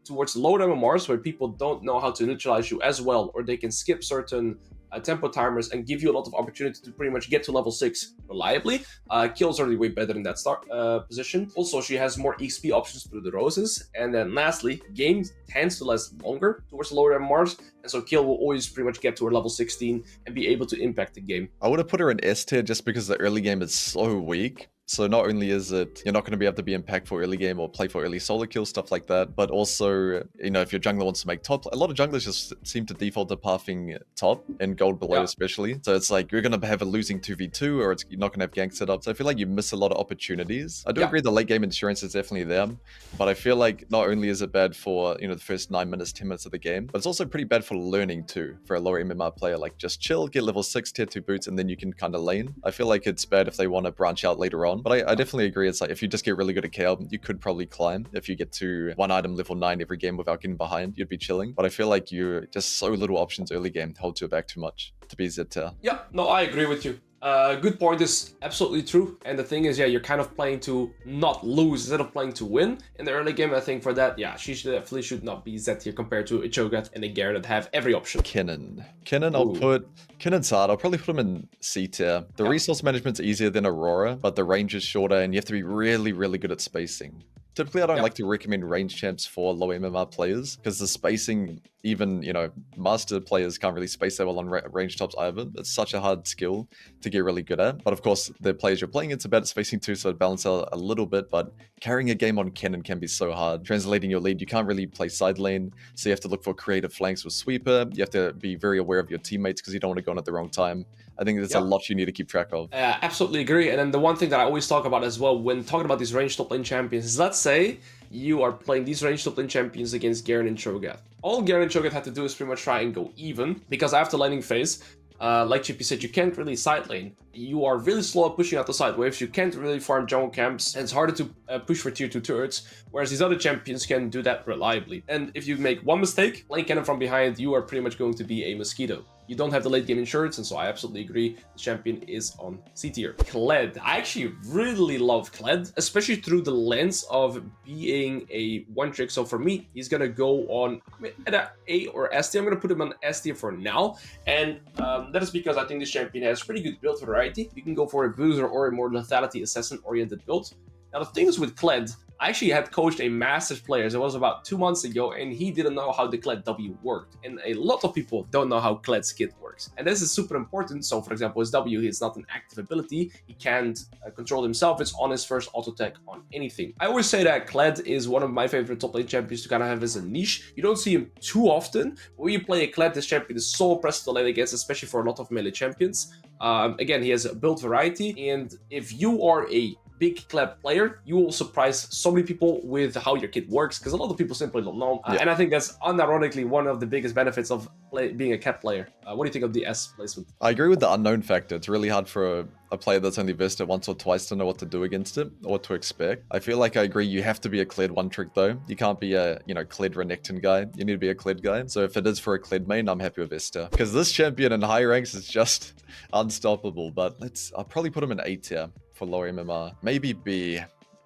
towards the lower MMRs where people don't know how to neutralize you as well, or they can skip certain tempo timers and give you a lot of opportunity to pretty much get to level 6 reliably. Kayle's already way better in that start position. Also, she has more XP options through the roses. And then lastly, game tends to last longer towards the lower MMRs, and so Kayle will always pretty much get to her level 16 and be able to impact the game. I would have put her in S tier just because the early game is so weak. So not only is it, you're not going to be able to be impactful early game or play for early solo kills, stuff like that, but also, if your jungler wants to make top, a lot of junglers just seem to default to pathing top and gold below especially. So it's like, you're going to have a losing 2v2 or you're not going to have gank set up. So I feel like you miss a lot of opportunities. I do agree the late game insurance is definitely there, but I feel like not only is it bad for, the first 9 minutes, 10 minutes of the game, but it's also pretty bad for learning too, for a lower MMR player. Like just chill, get level 6, tier 2 boots, and then you can kind of lane. I feel like it's bad if they want to branch out later on. But I definitely agree. It's like if you just get really good at Kayle, you could probably climb. If you get to 1 item level 9 every game without getting behind, you'd be chilling. But I feel like you're just so little options early game holds you back too much to be Z tier. Yeah, no, I agree with you. Good point, is absolutely true. And the thing is, you're kind of playing to not lose instead of playing to win in the early game. I think for that, she definitely should not be Z tier compared to a Cho'Gath and a Garen that have every option. Kennen, Kennen's hard. I'll probably put him in C tier. The resource management's easier than Aurora, but the range is shorter and you have to be really, really good at spacing. Typically, I don't like to recommend range champs for low MMR players because the spacing, even, master players can't really space that well on range tops either. It's such a hard skill to get really good at. But of course, the players you're playing, it's about spacing too, so it balances out a little bit. But carrying a game on Kennen can be so hard. Translating your lead, you can't really play side lane, so you have to look for creative flanks with sweeper. You have to be very aware of your teammates because you don't want to go on at the wrong time. I think there's a lot you need to keep track of. Absolutely agree. And then the one thing that I always talk about as well when talking about these ranged top lane champions is, let's say you are playing these ranged top lane champions against Garen and Cho'Gath. All Garen and Cho'Gath have to do is pretty much try and go even, because after laning phase, like Chippy said, you can't really side lane. You are really slow at pushing out the side waves. You can't really farm jungle camps, and it's harder to push for tier 2 turrets, whereas these other champions can do that reliably. And if you make one mistake, lane cannon from behind, you are pretty much going to be a mosquito. You don't have the late game insurance, and so I absolutely agree. The champion is on C tier. Kled. I actually really love Kled, especially through the lens of being a one trick. So for me, he's gonna go on at an A or S tier. I'm gonna put him on S tier for now, and that is because I think this champion has pretty good build variety. You can go for a bruiser or a more lethality assassin oriented build. Now the thing is with Kled, I actually had coached a Masters player. It was about 2 months ago, and he didn't know how the Kled W worked. And a lot of people don't know how Kled's kit works. And this is super important. So, for example, his W is not an active ability. He can't control himself. It's on his first auto attack on anything. I always say that Kled is one of my favorite top lane champions to kind of have as a niche. You don't see him too often. But when you play a Kled, this champion is so impressive to lane against, especially for a lot of melee champions. Again, he has a build variety, and if you are a big Kled player, you will surprise so many people with how your kit works, because a lot of people simply don't know. And I think that's unironically one of the biggest benefits of being a cat player. What do you think of the S placement? I agree with the unknown factor. It's really hard for a player that's only visited once or twice to know what to do against it or what to expect. I feel like I agree you have to be a Kled one trick though. You can't be a, Kled Renekton guy. You need to be a Kled guy. So if it is for a Kled main, I'm happy with Esther. Because this champion in high ranks is just unstoppable. But I'll probably put him in A tier for lower MMR. Maybe B.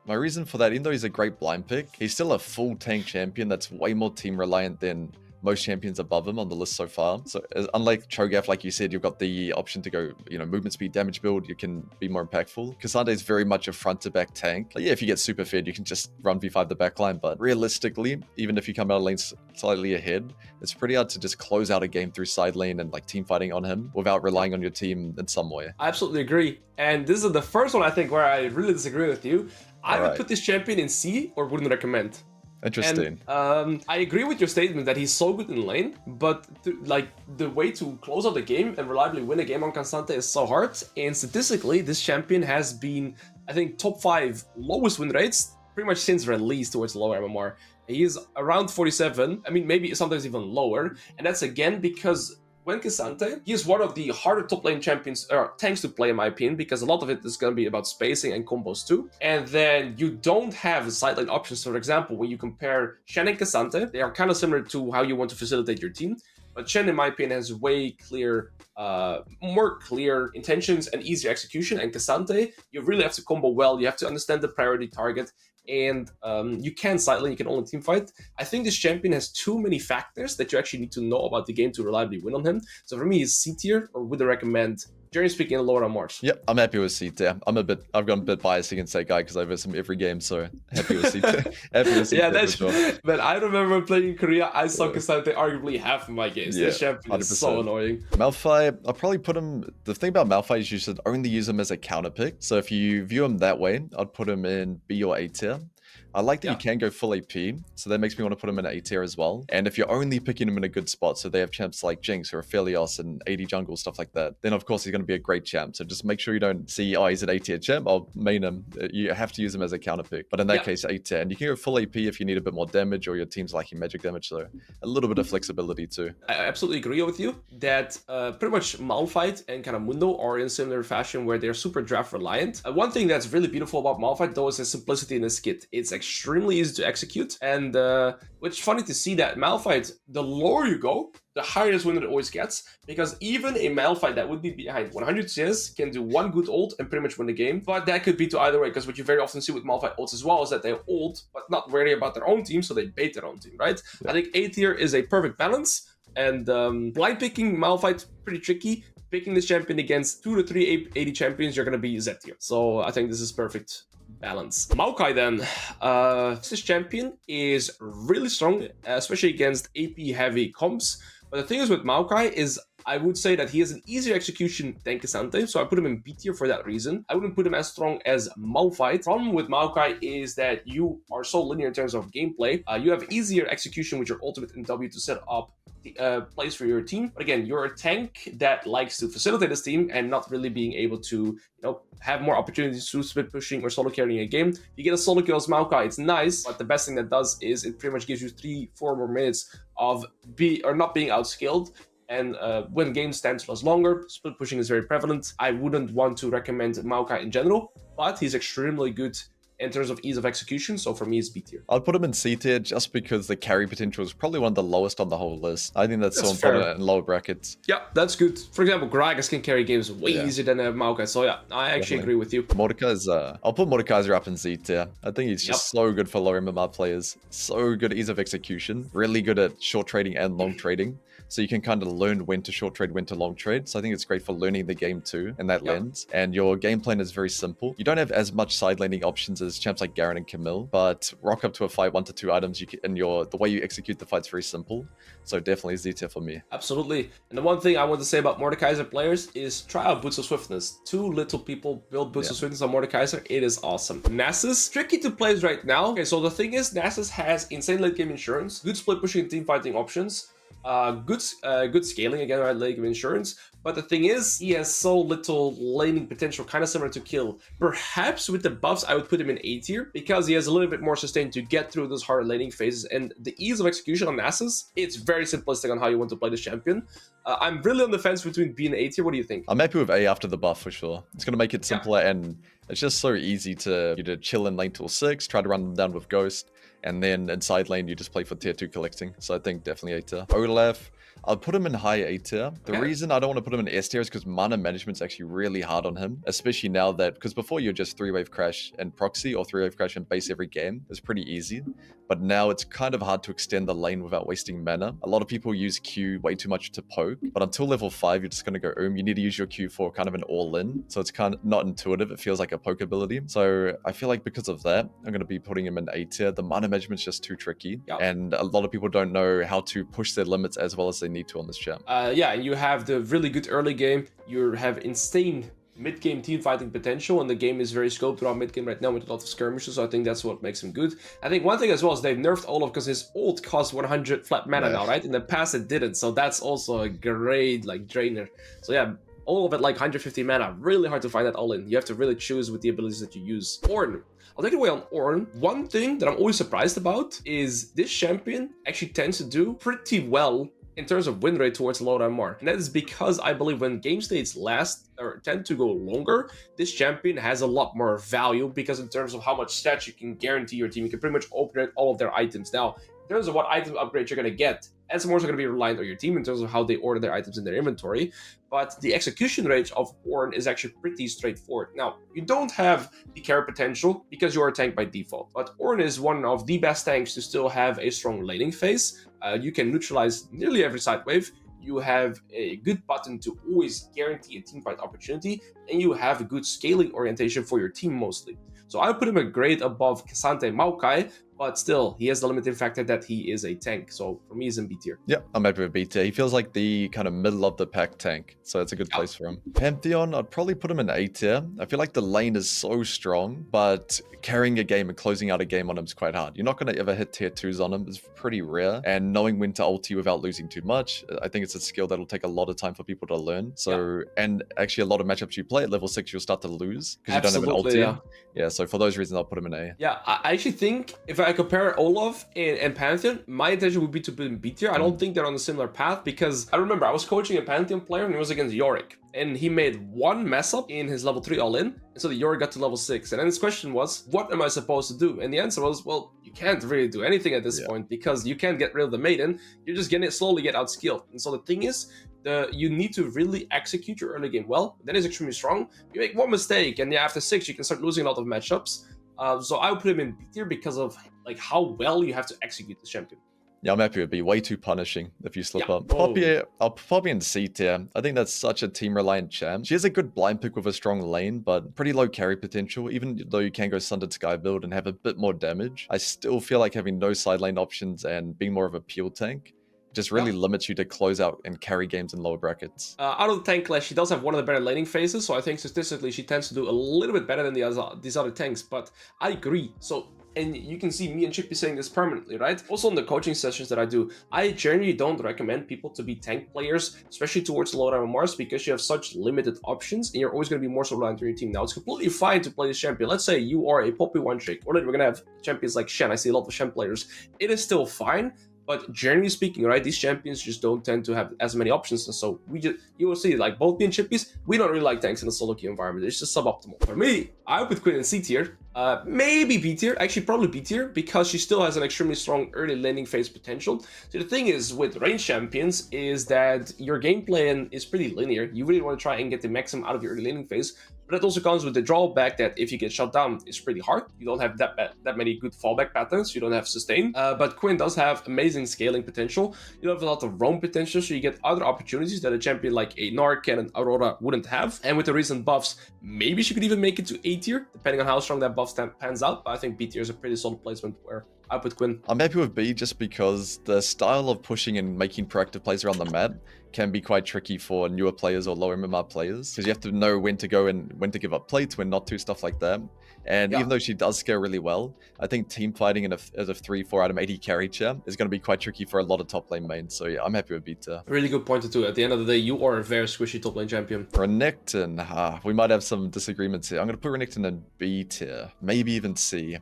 My reason for that, even though he's a great blind pick, he's still a full tank champion that's way more team reliant than most champions above him on the list so far. So unlike Cho'Gath, like you said, you've got the option to go, movement speed, damage build, you can be more impactful. Cassandra is very much a front to back tank. Like, yeah, if you get super fed, you can just run V5 the backline, but realistically, even if you come out of lane slightly ahead, it's pretty hard to just close out a game through side lane and like team fighting on him without relying on your team in some way. I absolutely agree. And this is the first one I think where I really disagree with you. I would put this champion in C or wouldn't recommend. Interesting. And, I agree with your statement that he's so good in lane, but the way to close out the game and reliably win a game on Constante is so hard. And statistically, this champion has been, I think, top 5 lowest win rates pretty much since release towards lower MMR. He is around 47. I mean, maybe sometimes even lower. And that's again because when Cassante, he is one of the harder top lane champions, or tanks to play in my opinion, because a lot of it is going to be about spacing and combos too. And then you don't have side lane options. So for example, when you compare Shen and Cassante, they are kind of similar to how you want to facilitate your team. But Shen, in my opinion, has way more clear intentions and easier execution. And Cassante, you really have to combo well. You have to understand the priority target. And you can side lane, you can only team fight. I think this champion has too many factors that you actually need to know about the game to reliably win on him. So for me, he's C tier, or would I recommend, generally speaking, lower on Mars? Yep, I'm happy with C tier. I've gone a bit biased against that guy because I verse him every game, so happy with C tier. Happy with C tier. Yeah, that's sure. But I remember playing in Korea, I saw Cassante arguably half of my games. This champion is so annoying. Malphite, I'll probably put him. The thing about Malphite is you should only use him as a counter pick. So if you view him that way, I'd put him in B or A tier. I like that you can go full AP, so that makes me want to put him in A tier as well. And if you're only picking him in a good spot, so they have champs like Jinx or Aphelios and AD jungle, stuff like that, then of course he's going to be a great champ. So just make sure you don't see, oh, he's an A tier champ, I'll main him. You have to use him as a counter pick. But in that case, A tier. And you can go full AP if you need a bit more damage or your team's lacking magic damage, so a little bit of flexibility too. I absolutely agree with you that pretty much Malphite and kind of Mundo are in similar fashion where they're super draft reliant. One thing that's really beautiful about Malphite though is his simplicity in his kit. It's extremely easy to execute, and it's funny to see that Malphite, the lower you go, the higher his win rate always gets, because even a Malphite that would be behind 100 CS can do one good ult and pretty much win the game. But that could be to either way, because what you very often see with Malphite ults as well is that they ult, but not worry about their own team, so they bait their own team, right? I think A tier is a perfect balance, and blind picking Malphite pretty tricky. Picking this champion against 2 to 3 AD champions, you're going to be Z tier. So I think this is perfect balance. Maokai then, this champion is really strong, especially against AP heavy comps. But the thing is with Maokai is I would say that he has an easier execution than Cassante, so I put him in B tier for that reason. I wouldn't put him as strong as Malphite. Problem with Maokai is that you are so linear in terms of gameplay. You have easier execution with your ultimate and W to set up plays for your team. But again, you're a tank that likes to facilitate his team and not really being able to, have more opportunities to split pushing or solo carrying a game. You get a solo kill as Maokai, it's nice, but the best thing that does is it pretty much gives you 3-4 more minutes of not being outskilled. And when games stand to last longer, split pushing is very prevalent. I wouldn't want to recommend Maokai in general, but he's extremely good in terms of ease of execution, so for me it's B tier. I'd put him in C tier just because the carry potential is probably one of the lowest on the whole list. I think that's so important in lower brackets. Yeah, that's good. For example, Gragas can carry games way easier than Maokai, so yeah, I actually agree with you. Mordekaiser, I'll put Mordekaiser up in C tier. I think he's just so good for lower MMR players. So good at ease of execution, really good at short trading and long trading. So you can kind of learn when to short trade, when to long trade. So I think it's great for learning the game too in that lens. And your game plan is very simple. You don't have as much side laning options versus champs like Garen and Camille, but rock up to a fight 1 to 2 items, and the way you execute the fight's very simple. So definitely Z tier for me. Absolutely. And the one thing I want to say about Mordekaiser players is try out Boots of Swiftness. 2 little people build Boots of Swiftness on Mordekaiser. It is awesome. Nasus, tricky to play right now. Okay, so the thing is, Nasus has insane late game insurance, good split pushing and team fighting options, good scaling again, right, late game insurance. But the thing is, he has so little laning potential, kind of similar to Kill. Perhaps with the buffs, I would put him in A tier because he has a little bit more sustain to get through those hard laning phases. And the ease of execution on Nasus, it's very simplistic on how you want to play this champion. I'm really on the fence between B and A tier. What do you think? I'm happy with A after the buff for sure. It's going to make it simpler, and it's just so easy to chill in lane till 6, try to run them down with Ghost, and then in side lane, you just play for tier 2 collecting. So I think definitely A tier. Olaf, I'll put him in high A tier. The reason I don't want to put him in S tier is because mana management's actually really hard on him, especially now that, because before you're just 3-wave crash and proxy or 3-wave crash and base every game. It's pretty easy. But now it's kind of hard to extend the lane without wasting mana. A lot of people use Q way too much to poke, but until level 5, you're just going to go you need to use your Q for kind of an all-in. So it's kind of not intuitive. It feels like a poke ability. So I feel like because of that, I'm going to be putting him in A tier. The mana management's just too tricky. And a lot of people don't know how to push their limits as well as they need to on this champ. Yeah, and you have the really good early game. You have insane mid-game team fighting potential, and the game is very scoped around mid-game right now with a lot of skirmishes, so I think that's what makes him good. I think one thing as well is they've nerfed Olaf because his ult costs 100 flat mana now, right? In the past it didn't, so that's also a great drainer. So yeah, all of it 150 mana, really hard to find that all in. You have to really choose with the abilities that you use. Ornn. I'll take it away on Ornn. One thing that I'm always surprised about is this champion actually tends to do pretty well in terms of win rate towards low MR. And that is because I believe when game states last or tend to go longer, this champion has a lot more value because in terms of how much stats you can guarantee your team, you can pretty much upgrade all of their items. Now, in terms of what item upgrades you're going to get, and some more are going to be reliant on your team in terms of how they order their items in their inventory. But the execution rate of Ornn is actually pretty straightforward. Now, you don't have the carry potential because you are a tank by default. But Ornn is one of the best tanks to still have a strong laning phase. You can neutralize nearly every side wave. You have a good button to always guarantee a team fight opportunity. And you have a good scaling orientation for your team mostly. So I put him a grade above K'Sante Maokai, but still, he has the limiting factor that he is a tank. So for me, he's in B tier. Yeah, I'm happy with B tier. He feels like the kind of middle of the pack tank. So it's a good place for him. Pantheon, I'd probably put him in A tier. I feel like the lane is so strong, but carrying a game and closing out a game on him is quite hard. You're not going to ever hit tier 2s on him. It's pretty rare. And knowing when to ulti without losing too much, I think it's a skill that'll take a lot of time for people to learn. So, and actually a lot of matchups you play at level 6, you'll start to lose because you don't have an ulti. Yeah, so for those reasons, I'll put him in A. Yeah, I actually think if I compare Olaf and Pantheon, my intention would be to put in B tier. I don't think they're on a similar path because I remember I was coaching a Pantheon player and it was against Yorick. And he made one mess up in his level 3 all-in, and so the Yorick got to level 6. And then his question was, what am I supposed to do? And the answer was, well, you can't really do anything at this point because you can't get rid of the maiden. You're just going to slowly get outskilled. And so the thing is, you need to really execute your early game well. That is extremely strong. You make one mistake, and after 6, you can start losing a lot of matchups. So I would put him in B tier because of how well you have to execute this champion. Yeah, I'm happy. It'd be way too punishing if you slip up. I'll probably in C tier. I think that's such a team-reliant champ. She has a good blind pick with a strong lane, but pretty low carry potential. Even though you can go Sundered Sky build and have a bit more damage, I still feel like having no side lane options and being more of a peel tank just really limits you to close out and carry games in lower brackets. Out of the tank class, she does have one of the better laning phases, so I think statistically she tends to do a little bit better than these other tanks, but I agree. So, and you can see me and Chippy saying this permanently, right? Also in the coaching sessions that I do, I generally don't recommend people to be tank players, especially towards the lower MMRs, because you have such limited options and you're always going to be more so reliant on your team. Now, it's completely fine to play this champion. Let's say you are a Poppy one-trick, or we're going to have champions like Shen. I see a lot of Shen players. It is still fine. But generally speaking, right, these champions just don't tend to have as many options. And so you will see, both me and Chippies, we don't really like tanks in a solo queue environment. It's just suboptimal. For me, I would put Quinn in C tier, maybe B tier, actually probably B tier, because she still has an extremely strong early laning phase potential. So the thing is with range champions is that your game plan is pretty linear. You really want to try and get the maximum out of your early laning phase. But it also comes with the drawback that if you get shut down, it's pretty hard. You don't have that many good fallback patterns. You don't have sustain. But Quinn does have amazing scaling potential. You have a lot of roam potential, so you get other opportunities that a champion like a Gnar, Kennen, Aurora wouldn't have. And with the recent buffs, maybe she could even make it to A tier, depending on how strong that buff pans out. But I think B tier is a pretty solid placement where I put Quinn. I'm happy with B just because the style of pushing and making proactive plays around the map can be quite tricky for newer players or lower MMR players, because you have to know when to go and when to give up plates, when not to, stuff like that. And even though she does scale really well, I think team fighting as a 3-4 item 80 carry champ is going to be quite tricky for a lot of top lane mains. So yeah, I'm happy with B tier. Really good point too. At the end of the day, you are a very squishy top lane champion. Renekton, we might have some disagreements here. I'm going to put Renekton in B tier, maybe even C.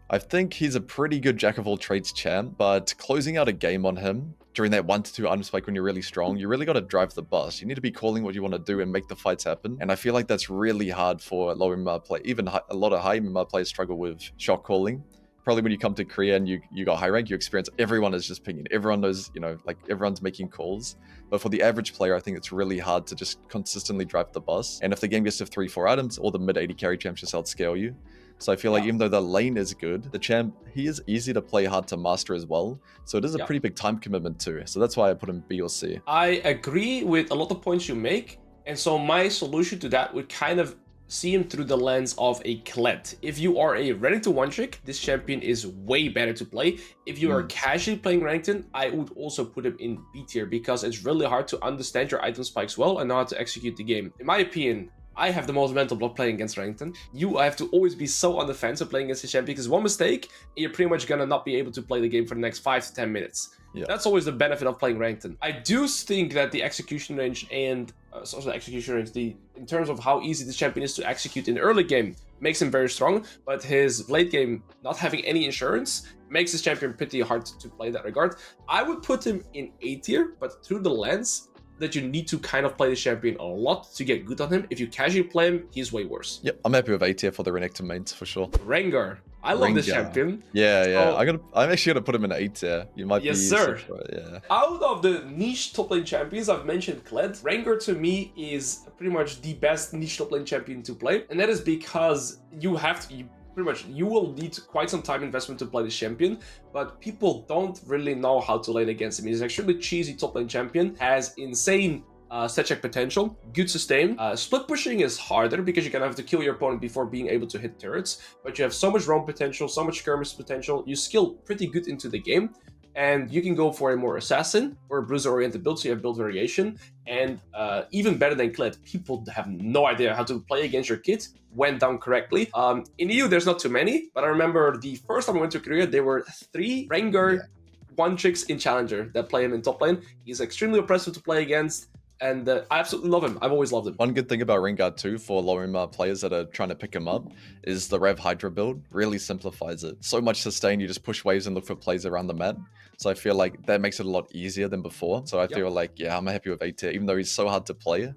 I think he's a pretty good jack of all trades champ, but closing out a game on him during that 1 to 2 item spike when you're really strong, you really got to drive the bus. You need to be calling what you want to do and make the fights happen. And I feel like that's really hard for low MMR play. Even a lot of high MMR players struggle with shot calling. Probably when you come to Korea and you got high rank, you experience everyone is just pinging. Everyone knows, like everyone's making calls. But for the average player, I think it's really hard to just consistently drive the bus. And if the game gets to 3-4 items, all the mid 80 carry champs just outscale you. So I feel like even though the lane is good, the champ, he is easy to play, hard to master as well. So it is a pretty big time commitment too. So that's why I put him B or C. I agree with a lot of points you make. And so my solution to that would kind of see him through the lens of a Kled. If you are a Renekton one-trick, this champion is way better to play. If you are casually playing Renekton, I would also put him in B tier because it's really hard to understand your item spikes well and know how to execute the game. In my opinion, I have the most mental block playing against Renekton. You have to always be so on the fence of playing against the champion because one mistake, you're pretty much gonna not be able to play the game for the next 5 to 10 minutes. Yeah. That's always the benefit of playing Renekton. I do think that the execution range and in terms of how easy this champion is to execute in the early game makes him very strong, but his late game not having any insurance makes this champion pretty hard to play in that regard. I would put him in A tier, but through the lens that you need to kind of play the champion a lot to get good on him. If you casually play him, he's way worse. Yep, I'm happy with A tier for the Renekton mains for sure. Rengar. I love this champion. Yeah. I'm actually gonna put him in A tier. You might be. Yes, sir. Yeah. Out of the niche top lane champions, I've mentioned Kled. Rengar to me is pretty much the best niche top lane champion to play, and that is because you will need quite some time investment to play this champion, but people don't really know how to lane against him. He's actually a cheesy top lane champion, has insane set check potential, good sustain. Split pushing is harder because you're gonna have to kill your opponent before being able to hit turrets, but you have so much roam potential, so much skirmish potential. You skill pretty good into the game, and you can go for a more assassin or a bruiser-oriented build, so you have build variation. And even better than Kled, people have no idea how to play against your kit when done correctly. In EU, there's not too many, but I remember the first time I went to Korea, there were 3 Rengar one-tricks in Challenger that play him in top lane. He's extremely oppressive to play against, and I absolutely love him. I've always loved him. One good thing about Rengar too, for lower MMR players that are trying to pick him up, is the Rev Hydra build really simplifies it. So much sustain, you just push waves and look for plays around the map. So I feel like that makes it a lot easier than before. So I feel like, yeah, I'm happy with A tier, even though he's so hard to play.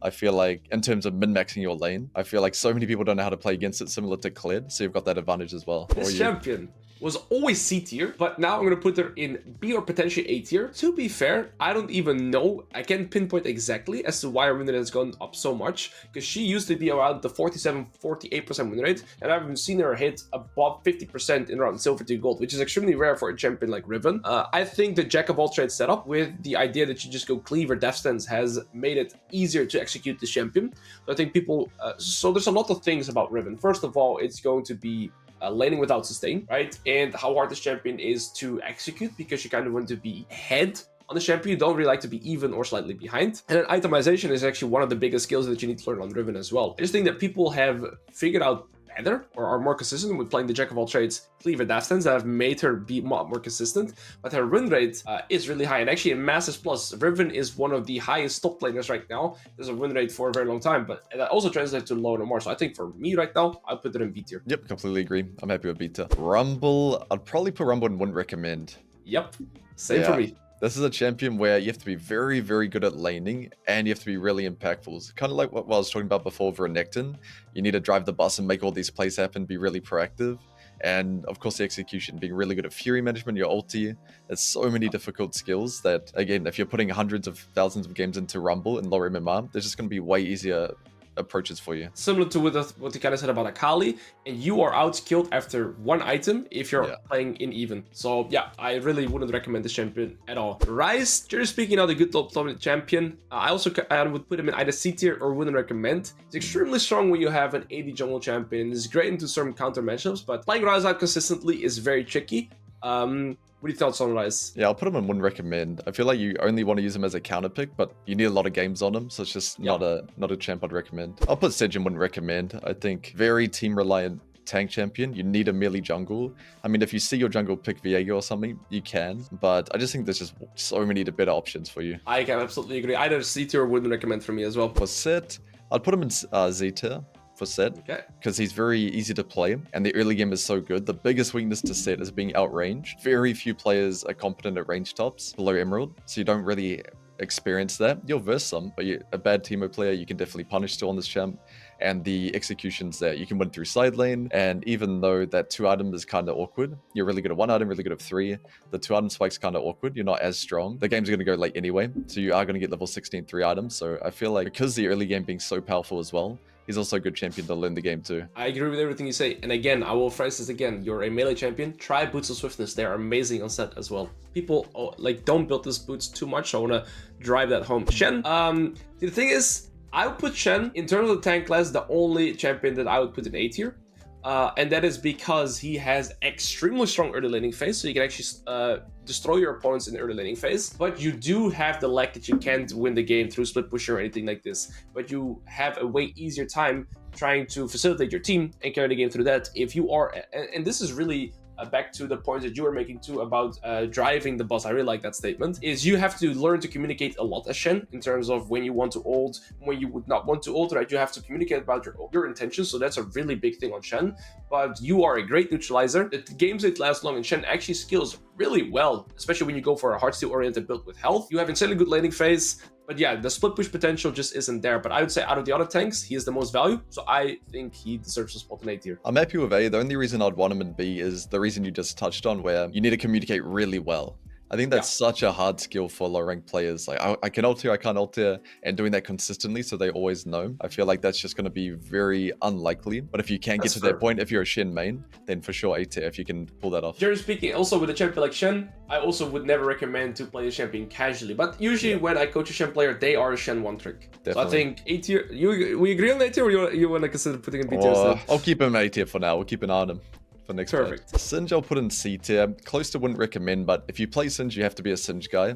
I feel like in terms of min-maxing your lane, I feel like so many people don't know how to play against it, similar to Kled. So you've got that advantage as well. This champion was always C tier, but now I'm going to put her in B or potentially A tier. To be fair, I don't even know. I can't pinpoint exactly as to why her win rate has gone up so much, because she used to be around the 47-48% win rate, and I've seen her hit above 50% in around silver to gold, which is extremely rare for a champion like Riven. I think the jack of all trades setup with the idea that you just go cleaver death stance has made it easier to execute this champion. So I think people, so there's a lot of things about Riven. First of all, it's going to be laning without sustain, right? And how hard this champion is to execute, because you kind of want to be ahead on the champion. You don't really like to be even or slightly behind. And then itemization is actually one of the biggest skills that you need to learn on Riven as well. I just think that people have figured out better or are more consistent with playing the jack of all trades cleaver death stance that have made her be more consistent, but her win rate is really high. And actually in Masters Plus, Riven is one of the highest top laners right now. There's a win rate for a very long time, but that also translates to low no more. So I think for me right now, I'll put it in B tier. Yep, completely agree. I'm happy with B tier. Rumble, I'd probably put Rumble and wouldn't recommend. Yep, same for me. This is a champion where you have to be very, very good at laning, and you have to be really impactful. It's kind of like what I was talking about before for Renekton. You need to drive the bus and make all these plays happen, be really proactive. And of course, the execution, being really good at Fury management, your ulti. There's so many difficult skills that, again, if you're putting hundreds of thousands of games into Rumble and lower MMR, they're just going to be way easier approaches for you. Similar to what you kind of said about Akali, and you are outkilled after one item if you're playing in even. So yeah, I really wouldn't recommend this champion at all. Ryze, generally speaking, another good top champion. I would put him in either C tier or wouldn't recommend. It's extremely strong when you have an AD jungle champion, and it's great into certain counter matchups, but playing Ryze out consistently is very tricky. What are your thoughts on Ryze? Yeah, I'll put him in wouldn't recommend. I feel like you only want to use him as a counter pick, but you need a lot of games on him, so it's just not a champ I'd recommend. I'll put Sedge in wouldn't recommend. I think very team reliant tank champion. You need a melee jungle. I mean, if you see your jungle pick Viego or something, you can, but I just think there's just so many better options for you. I can absolutely agree. Either C tier or wouldn't recommend for me as well. For Set, I'd put him in Z tier. For Set, because he's very easy to play and the early game is so good. The biggest weakness to Set is being outranged. Very few players are competent at range tops below Emerald, so you don't really experience that. You'll verse some, but you're a bad teamo player, you can definitely punish still on this champ, and the execution's there. You can win through side lane, and even though that 2 item is kind of awkward, you're really good at 1 item, really good at 3. The 2 item spike's kind of awkward, you're not as strong. The game's going to go late anyway, so you are going to get level 16 3 items, so I feel like because the early game being so powerful as well, he's also a good champion to learn the game too. I agree with everything you say. And again, I will phrase this again. You're a melee champion. Try Boots of Swiftness. They're amazing on Set as well. People don't build these boots too much. So I want to drive that home. Shen, the thing is, I would put Shen, in terms of the tank class, the only champion that I would put in A tier. And that is because he has extremely strong early laning phase, so you can actually destroy your opponents in the early laning phase. But you do have the lack that you can't win the game through split pusher or anything like this. But you have a way easier time trying to facilitate your team and carry the game through that. If you are, and this is really back to the point that you were making too about driving the boss. I really like that statement. Is you have to learn to communicate a lot as Shen in terms of when you want to ult, when you would not want to ult, right? You have to communicate about your intentions. So that's a really big thing on Shen. But you are a great neutralizer. The games that last long and Shen actually skills really well, especially when you go for a hardstyle oriented build with health. You have insanely good laning phase. But yeah, the split push potential just isn't there. But I would say out of the other tanks, he is the most value. So I think he deserves a spot in A tier. I'm happy with A. The only reason I'd want him in B is the reason you just touched on, where you need to communicate really well. I think that's such a hard skill for low ranked players. Like I can ult here, I can't ult here, and doing that consistently so they always know. I feel like that's just going to be very unlikely. But if you can get to that point, if you're a Shen main, then for sure A tier if you can pull that off. Generally speaking, also with a champion like Shen, I also would never recommend to play a champion casually. But usually when I coach a Shen player, they are a Shen one trick. Definitely. So I think A tier. We agree on A tier, or you want to consider putting in B tier? I'll keep him A tier for now. We'll keep an eye on him for next Perfect. Part. Singed I'll put in C tier. Close to wouldn't recommend, but if you play Singed, you have to be a Singed guy.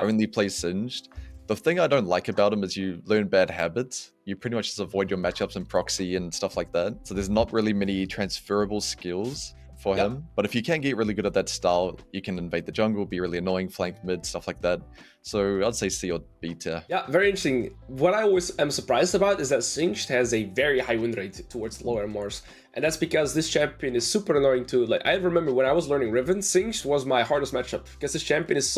Only play Singed. The thing I don't like about him is you learn bad habits. You pretty much just avoid your matchups in proxy and stuff like that. So there's not really many transferable skills for him. But if you can get really good at that style, you can invade the jungle, be really annoying, flank mid, stuff like that. So I'd say C or B tier. Yeah, very interesting. What I always am surprised about is that Singed has a very high win rate towards lower MMRs. And that's because this champion is super annoying too. Like, I remember when I was learning Riven, Singed was my hardest matchup because this champion is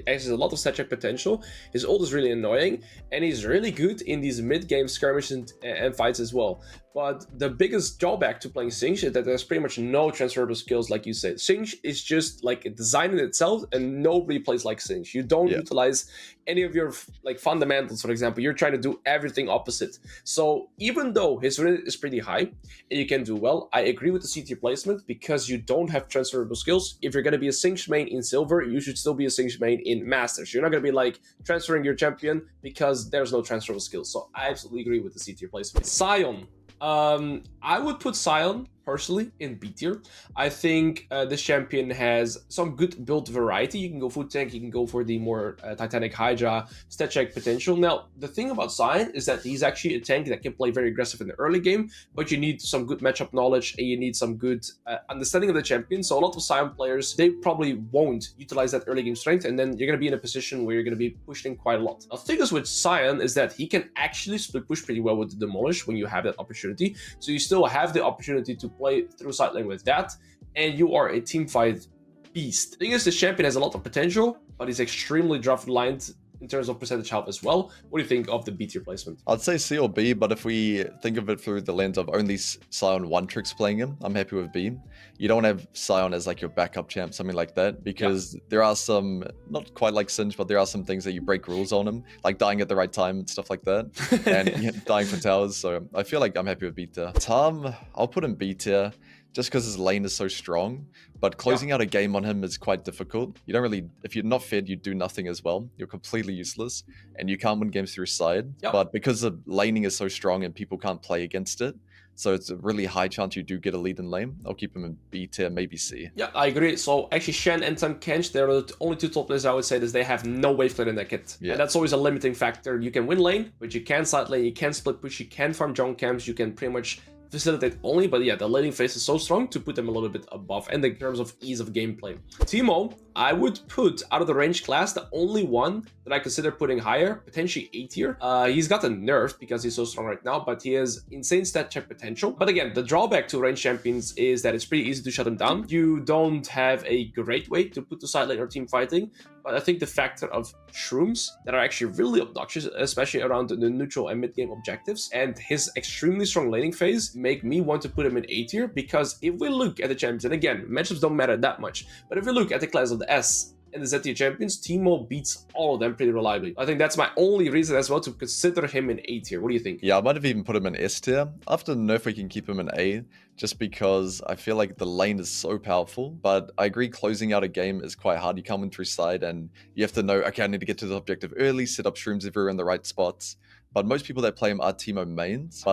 has a lot of set check potential. His ult is really annoying, and he's really good in these mid-game skirmishes and fights as well. But the biggest drawback to playing Singed is that there's pretty much no transferable skills, like you said. Singed is just like a design in itself, and nobody plays like Singed. You don't utilize any of your like fundamentals, for example. You're trying to do everything opposite. So even though his win is pretty high, and you can do well, I agree with the C tier placement because you don't have transferable skills. If you're going to be a Singed main in Silver, you should still be a Singed main in Masters. You're not going to be like transferring your champion because there's no transferable skills. So I absolutely agree with the C tier placement. Sion. I would put Sion personally in B tier. I think this champion has some good build variety. You can go food tank, you can go for the more Titanic Hydra, stat check potential. Now, the thing about Sion is that he's actually a tank that can play very aggressive in the early game, but you need some good matchup knowledge and you need some good understanding of the champion. So a lot of Sion players, they probably won't utilize that early game strength, and then you're going to be in a position where you're going to be pushed in quite a lot. The thing is with Sion is that he can actually split push pretty well with the Demolish when you have that opportunity. So you still have the opportunity to play through side lane with that, and you are a team fight beast. The thing is, this champion has a lot of potential, but he's extremely draft reliant in terms of percentage health as well. What do you think of the B tier placement? I'd say C or B, but if we think of it through the lens of only Sion 1-tricks playing him, I'm happy with B. You don't want to have Sion as like your backup champ, something like that, because there are some, not quite like Singe, but there are some things that you break rules on him, like dying at the right time and stuff like that, and dying for towers, so I feel like I'm happy with B tier. Tahm, I'll put him B tier, just because his lane is so strong, but closing out a game on him is quite difficult. You don't really, if you're not fed, you do nothing as well. You're completely useless, and you can't win games through side. But because the laning is so strong and people can't play against it, so it's a really high chance you do get a lead in lane. I'll keep him in B tier, maybe C. Yeah, I agree. So actually Shen and Tahm Kench, they're the only two top lanes I would say that they have no wave clear in their kit. And that's always a limiting factor. You can win lane, but you can side lane, you can split push, you can farm jungle camps, you can pretty much facilitate only, but yeah, the laning phase is so strong to put them a little bit above, and in terms of ease of gameplay. Teemo, I would put out of the range class, the only one that I consider putting higher, potentially A tier. He's got a nerf because he's so strong right now, but he has insane stat check potential. But again, the drawback to range champions is that it's pretty easy to shut him down. You don't have a great way to put the side lane or team fighting, but I think the factor of shrooms that are actually really obnoxious, especially around the neutral and mid-game objectives, and his extremely strong laning phase make me want to put him in A tier, because if we look at the champions, and again, matchups don't matter that much, but if we look at the class of the S and the Z tier champions, Teemo beats all of them pretty reliably. I think that's my only reason as well to consider him in A tier. What do you think? Yeah, I might have even put him in S tier. After the nerf, we can keep him in A, just because I feel like the lane is so powerful. But I agree, closing out a game is quite hard. You come in through side and you have to know, okay, I need to get to the objective early, set up shrooms everywhere in the right spots. But most people that play him are Teemo mains.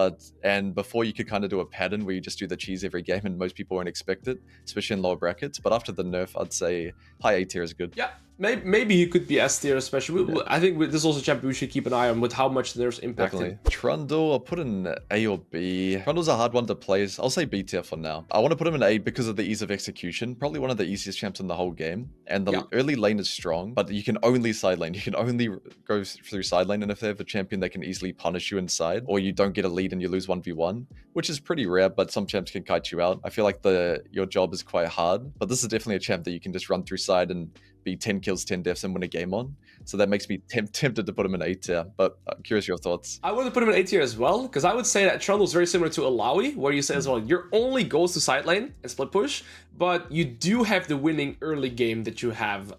And before you could kind of do a pattern where you just do the cheese every game and most people won't expect it, especially in lower brackets. But after the nerf, I'd say high A tier is good. Yeah, maybe he could be S tier, especially. I think this is also a champion we should keep an eye on with how much the nerfs impact him. Trundle, I'll put in A or B. Trundle's a hard one to play. I'll say B tier for now. I want to put him in A because of the ease of execution. Probably one of the easiest champs in the whole game. And the early lane is strong, but you can only side lane. You can only go through side lane. And if they have a champion, they can easily punish you inside, or you don't get a lead and you lose 1v1, which is pretty rare, but some champs can kite you out. I feel like your job is quite hard, but this is definitely a champ that you can just run through side and be 10 kills, 10 deaths and win a game on. So that makes me tempted to put him in A tier, but I'm curious your thoughts. I would put him in A tier as well, because I would say that Trundle is very similar to Illaoi, where you say as well, your only goal is to side lane and split push, but you do have the winning early game that you have.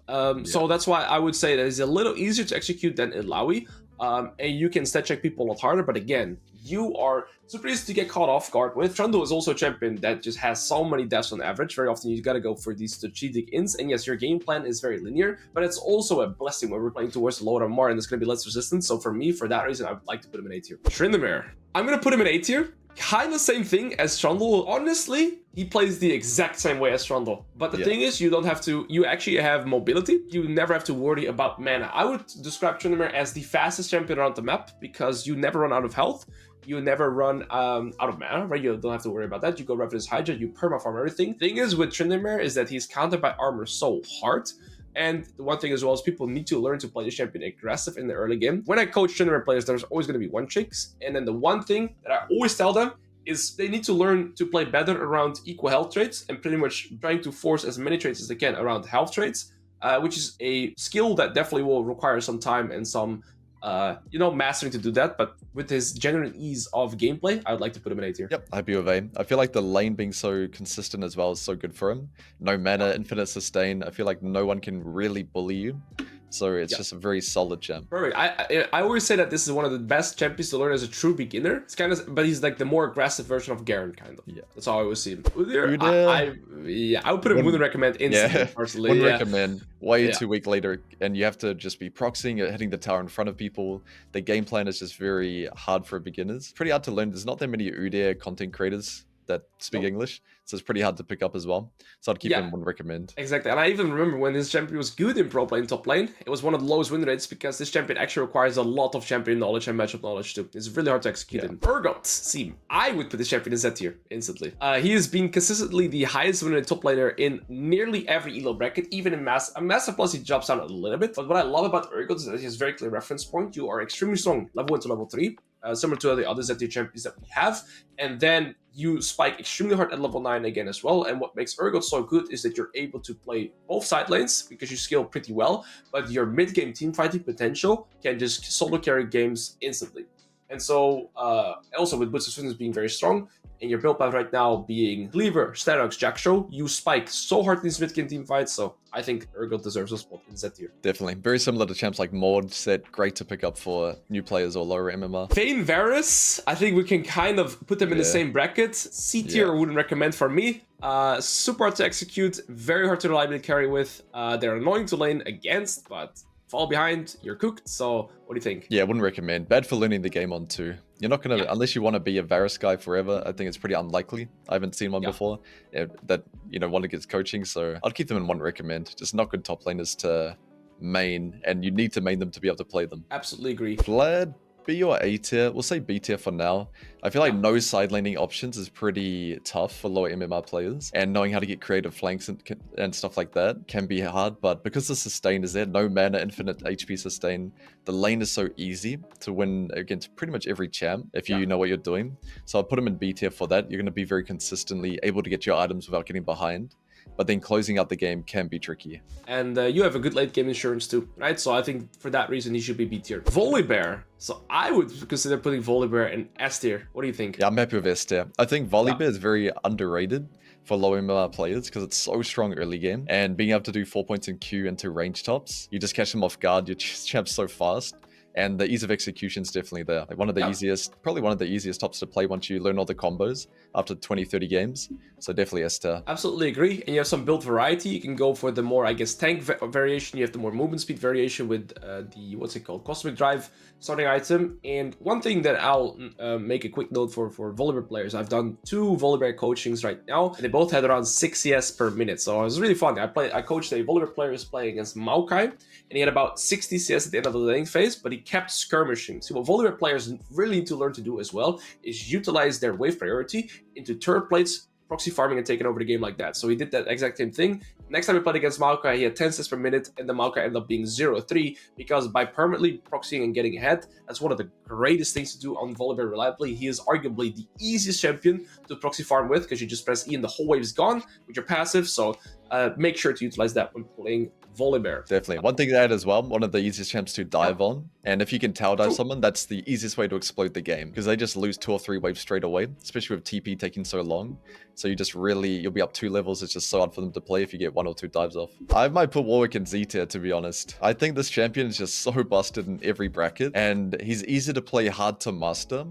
So that's why I would say that it's a little easier to execute than Illaoi. And you can stat check people a lot harder, but again, you are super easy to get caught off guard with. Trundle is also a champion that just has so many deaths on average. Very often you gotta go for these strategic ins, and yes, your game plan is very linear, but it's also a blessing when we're playing towards the lower Mar and there's gonna be less resistance. So for me, for that reason, I would like to put him in A tier. Tryndamere, I'm gonna put him in A tier. Kind of same thing as Trundle. Honestly, he plays the exact same way as Trundle. But the thing is, you don't have to, you actually have mobility. You never have to worry about mana. I would describe Tryndamere as the fastest champion around the map because you never run out of health. You never run out of mana, right? You don't have to worry about that. You go right for this Hydra, you permafarm everything. Thing is with Tryndamere is that he's countered by armor so hard. And the one thing as well is people need to learn to play this champion aggressive in the early game. When I coach Tryndamere players, there's always going to be one tricks. And then the one thing that I always tell them is they need to learn to play better around equal health traits and pretty much trying to force as many traits as they can around health traits, which is a skill that definitely will require some time and some mastering to do that. But with his genuine ease of gameplay, I would like to put him in A tier. Yep, I'd be with A. I feel like the lane being so consistent as well is so good for him. No mana, infinite sustain. I feel like no one can really bully you. So it's just a very solid champ. Perfect. I always say that this is one of the best champions to learn as a true beginner. It's kind of, but he's like the more aggressive version of Garen, kind of. Yeah. That's how I always see him. I would put him. Wouldn't recommend instantly. Personally, wouldn't recommend. Way too weak later, and you have to just be proxying, hitting the tower in front of people. The game plan is just very hard for beginners. Pretty hard to learn. There's not that many Udyr content creators that speak English, so it's pretty hard to pick up as well. So I'd keep him, wouldn't recommend. Exactly, and I even remember when this champion was good in pro plane, top lane, it was one of the lowest win rates because this champion actually requires a lot of champion knowledge and matchup knowledge too. It's really hard to execute him. Urgot, Seam. I would put this champion in Z tier instantly. He has been consistently the highest win rate top laner in nearly every elo bracket, even in Massive Plus he drops down a little bit. But what I love about Urgot is that he has very clear reference point. You are extremely strong, level 1 to level 3. similar to the other Z tier champions that we have. And then you spike extremely hard at level 9 again as well. And what makes Urgot so good is that you're able to play both side lanes because you scale pretty well, but your mid-game team fighting potential can just solo carry games instantly. And so, also with Boots of Swiftness being very strong, and your build path right now being Cleaver, Starox, Jackshow, you spike so hard in these mid-game team fights, so I think Urgot deserves a spot in Z tier. Definitely. Very similar to champs like Mord, Set, great to pick up for new players or lower MMR. Vayne Varus, I think we can kind of put them in the same bracket. C tier I wouldn't recommend for me. Super hard to execute, very hard to reliably carry with. They're annoying to lane against, but fall behind, you're cooked. So what do you think? Yeah, I wouldn't recommend. Bad for learning the game on too. You're not gonna, unless you want to be a Varus guy forever, I think it's pretty unlikely. I haven't seen one before that, you know, one that gets coaching, so I'd keep them in one recommend. Just not good top laners to main, and you need to main them to be able to play them. Absolutely agree. Kled, B or A tier? We'll say B tier for now. I feel like no side laning options is pretty tough for lower MMR players, and knowing how to get creative flanks and stuff like that can be hard, but because the sustain is there, no mana, infinite HP sustain, the lane is so easy to win against pretty much every champ if you know what you're doing. So I'll put him in B tier for that. You're going to be very consistently able to get your items without getting behind, but then closing out the game can be tricky. And you have a good late game insurance too, right? So I think for that reason, he should be B tier. Volibear. So I would consider putting Volibear in S tier. What do you think? Yeah, I'm happy with S tier. I think Volibear is very underrated for low MMR players because it's so strong early game, and being able to do 4 points in Q into range tops, you just catch them off guard, your champ's so fast. And the ease of execution is definitely there. Like one of the easiest, probably one of the easiest tops to play once you learn all the combos after 20, 30 games. So definitely S tier. Absolutely agree. And you have some build variety. You can go for the more, I guess, tank variation. You have the more movement speed variation with the, what's it called? Cosmic Drive starting item. And one thing that I'll make a quick note for Volibear players. I've done 2 Volibear coachings right now, and they both had around 6 CS per minute. So it was really fun. I coached a Volibear player who's playing against Maokai, and he had about 60 CS at the end of the laning phase, but he kept skirmishing. So what Volibear players really need to learn to do as well is utilize their wave priority into turret plates, proxy farming, and taking over the game like that. So he did that exact same thing. Next time he played against Maokai, he had 10 CS per minute, and the Maokai ended up being 0-3 because by permanently proxying and getting ahead, that's one of the greatest things to do on Volibear reliably. He is arguably the easiest champion to proxy farm with because you just press E and the whole wave is gone with your passive. So make sure to utilize that when playing Volibear. Definitely. One thing to add as well, one of the easiest champs to dive on, and if you can tower dive someone, that's the easiest way to explode the game because they just lose 2 or 3 waves straight away, especially with TP taking so long. So you just really, you'll be up 2 levels. It's just so hard for them to play if you get 1 or 2 dives off. I might put Warwick in Z tier, to be honest. I think this champion is just so busted in every bracket, and he's easy to play, hard to master,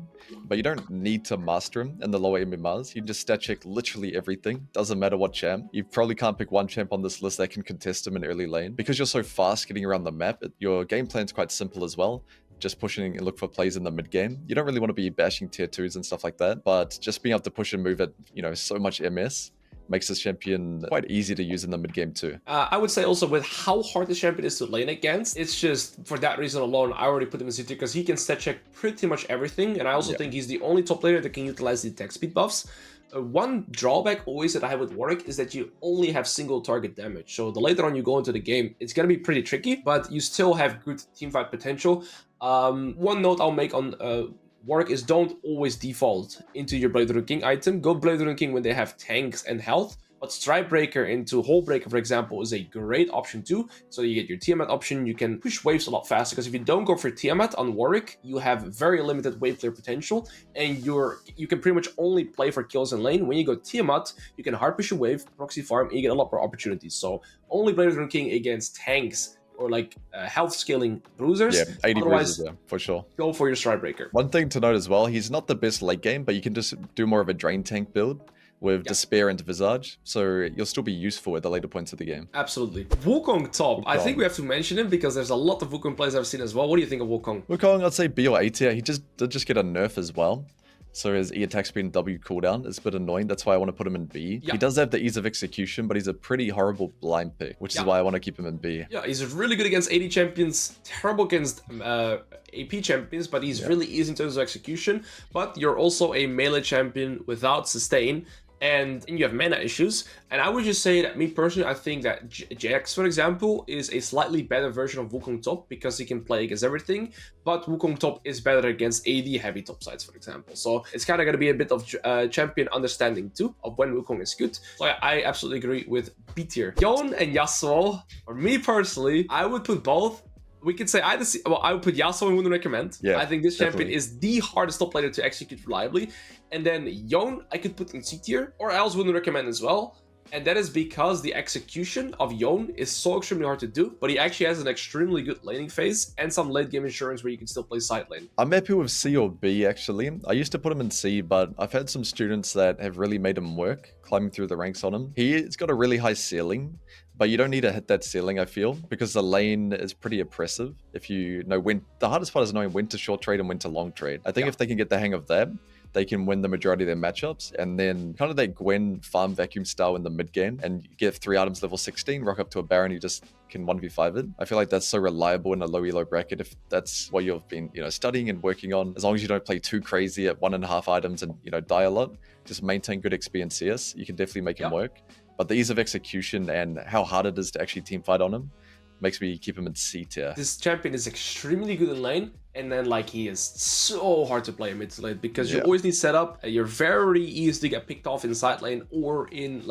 but you don't need to master him in the lower MMRs. You can just stat check literally everything. Doesn't matter what champ. You probably can't pick one champ on this list that can contest him in early lane. Because you're so fast getting around the map, your game plan's quite simple as well. Just pushing and look for plays in the mid game. You don't really want to be bashing tier 2s and stuff like that, but just being able to push and move at, you know, so much MS makes this champion quite easy to use in the mid game too. I would say also with how hard the champion is to lane against, it's just for that reason alone, I already put him in C tier because he can stat check pretty much everything, and I also think he's the only top laner that can utilize the attack speed buffs. One drawback always that I have with Warwick is that you only have single target damage. So the later on you go into the game, it's going to be pretty tricky, but you still have good teamfight potential. One note I'll make on Warwick is don't always default into your Blade Rune King item. Go Blade Rune King when they have tanks and health. But Strike Breaker into Hole Breaker, for example, is a great option too. So you get your Tiamat option, you can push waves a lot faster, because if you don't go for Tiamat on Warwick, you have very limited wave clear potential, and you can pretty much only play for kills in lane. When you go Tiamat, you can hard push a wave, proxy farm, and you get a lot more opportunities. So only Blade Rune King against tanks or like health scaling bruisers. Yeah, 80 bruisers there, for sure. Go for your Strike Breaker. One thing to note as well, he's not the best late game, but you can just do more of a drain tank build with Despair and Visage, so you'll still be useful at the later points of the game. Absolutely. Wukong top. I think we have to mention him because there's a lot of Wukong players I've seen as well. What do you think of Wukong? Wukong, I'd say B or A tier. He did just get a nerf as well. So his E attack speed and W cooldown is a bit annoying. That's why I want to put him in B. He does have the ease of execution, but he's a pretty horrible blind pick, which is why I want to keep him in B. Yeah, he's really good against AD champions, terrible against AP champions, but he's really easy in terms of execution. But you're also a melee champion without sustain, and you have mana issues. And I would just say that me personally, I think that Jax, for example, is a slightly better version of Wukong top because he can play against everything, but Wukong top is better against AD heavy top sides, for example. So it's kind of going to be a bit of champion understanding too of when Wukong is good. So I absolutely agree with B tier. Yone and Yasuo, or me personally, I would put both. We could say either. Well, I would put Yasuo and wouldn't recommend. Yeah, I think this champion definitely is the hardest top laner to execute reliably. And then Yone, I could put in C tier, or else wouldn't recommend as well. And that is because the execution of Yone is so extremely hard to do, but he actually has an extremely good laning phase and some late game insurance where you can still play side lane. I'm happy with C or B actually. I used to put him in C, but I've had some students that have really made him work, climbing through the ranks on him. He's got a really high ceiling, but you don't need to hit that ceiling, I feel, because the lane is pretty oppressive. If you know when, the hardest part is knowing when to short trade and when to long trade. I think if they can get the hang of that, they can win the majority of their matchups. And then kind of that Gwen farm vacuum style in the mid game, and you get 3 items level 16, rock up to a Baron, you just can 1v5 it. I feel like that's so reliable in a low elo bracket if that's what you've been, studying and working on. As long as you don't play too crazy at 1.5 items and, die a lot, just maintain good XP and CS, you can definitely make him work. But the ease of execution and how hard it is to actually team fight on him makes me keep him in C tier. This champion is extremely good in lane, and then he is so hard to play in mid to late because you always need setup. You're very easy to get picked off in side lane or in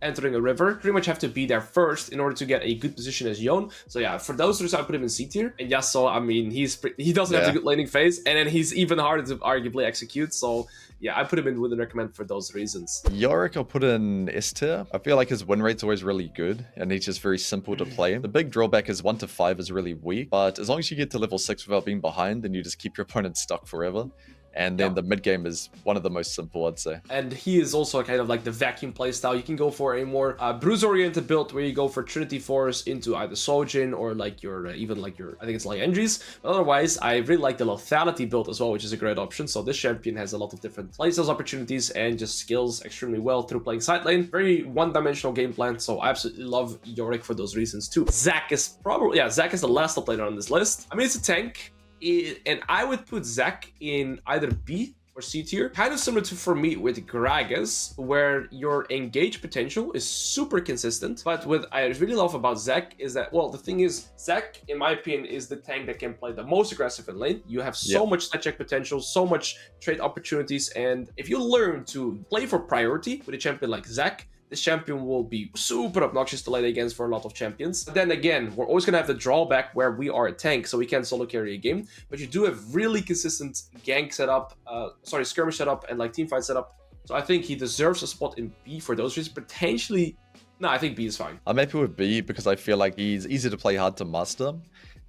entering a river. Pretty much have to be there first in order to get a good position as Yone. So yeah, for those reasons I put him in C tier. And Yasuo, I mean, he doesn't have a good laning phase, and then he's even harder to arguably execute. So yeah, I put him in wouldn't recommend for those reasons. Yorick I'll put in S tier. I feel like his win rate's always really good, and he's just very simple to play. The big drawback is 1 to 5 is really weak, but as long as you get to level 6 without being behind, then you just keep your opponent stuck forever. And then the mid game is one of the most simple, I'd say. And he is also kind of like the vacuum playstyle. You can go for a more bruise-oriented build where you go for Trinity Force into either Sojin or your I think it's Liandry's. But otherwise, I really like the lethality build as well, which is a great option. So this champion has a lot of different playstyles opportunities and just skills extremely well through playing side lane. Very one-dimensional game plan. So I absolutely love Yorick for those reasons too. Zac is the last top laner on this list. I mean, it's a tank. And I would put Zac in either B or C tier. Kind of similar to, for me, with Gragas, where your engage potential is super consistent. But what I really love about Zac is that, well, the thing is, Zac, in my opinion, is the tank that can play the most aggressive in lane. You have so much stat check potential, so much trade opportunities. And if you learn to play for priority with a champion like Zac, this champion will be super obnoxious to lane against for a lot of champions. But then again, we're always going to have the drawback where we are a tank, so we can't solo carry a game. But you do have really consistent gank setup, skirmish setup, and teamfight setup. So I think he deserves a spot in B for those reasons. Potentially, no, I think B is fine. I'm happy with B because I feel like he's easy to play, hard to master.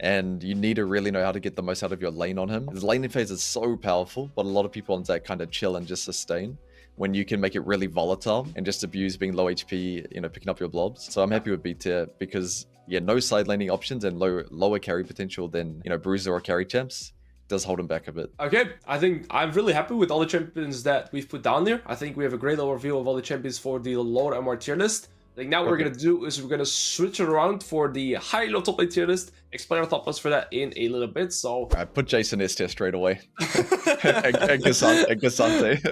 And you need to really know how to get the most out of your lane on him. His laning phase is so powerful, but a lot of people on Zac kind of chill and just sustain, when you can make it really volatile and just abuse being low HP, picking up your blobs. So I'm happy with B tier because, no side laning options and lower carry potential than, bruiser or carry champs does hold him back a bit. Okay, I think I'm really happy with all the champions that we've put down there. I think we have a great overview of all the champions for the lower MR tier list. I think now what we're going to do is we're going to switch it around for the high-low top lane tier list, explain our top list for that in a little bit. So I put Jason S tier straight away. and Cassante.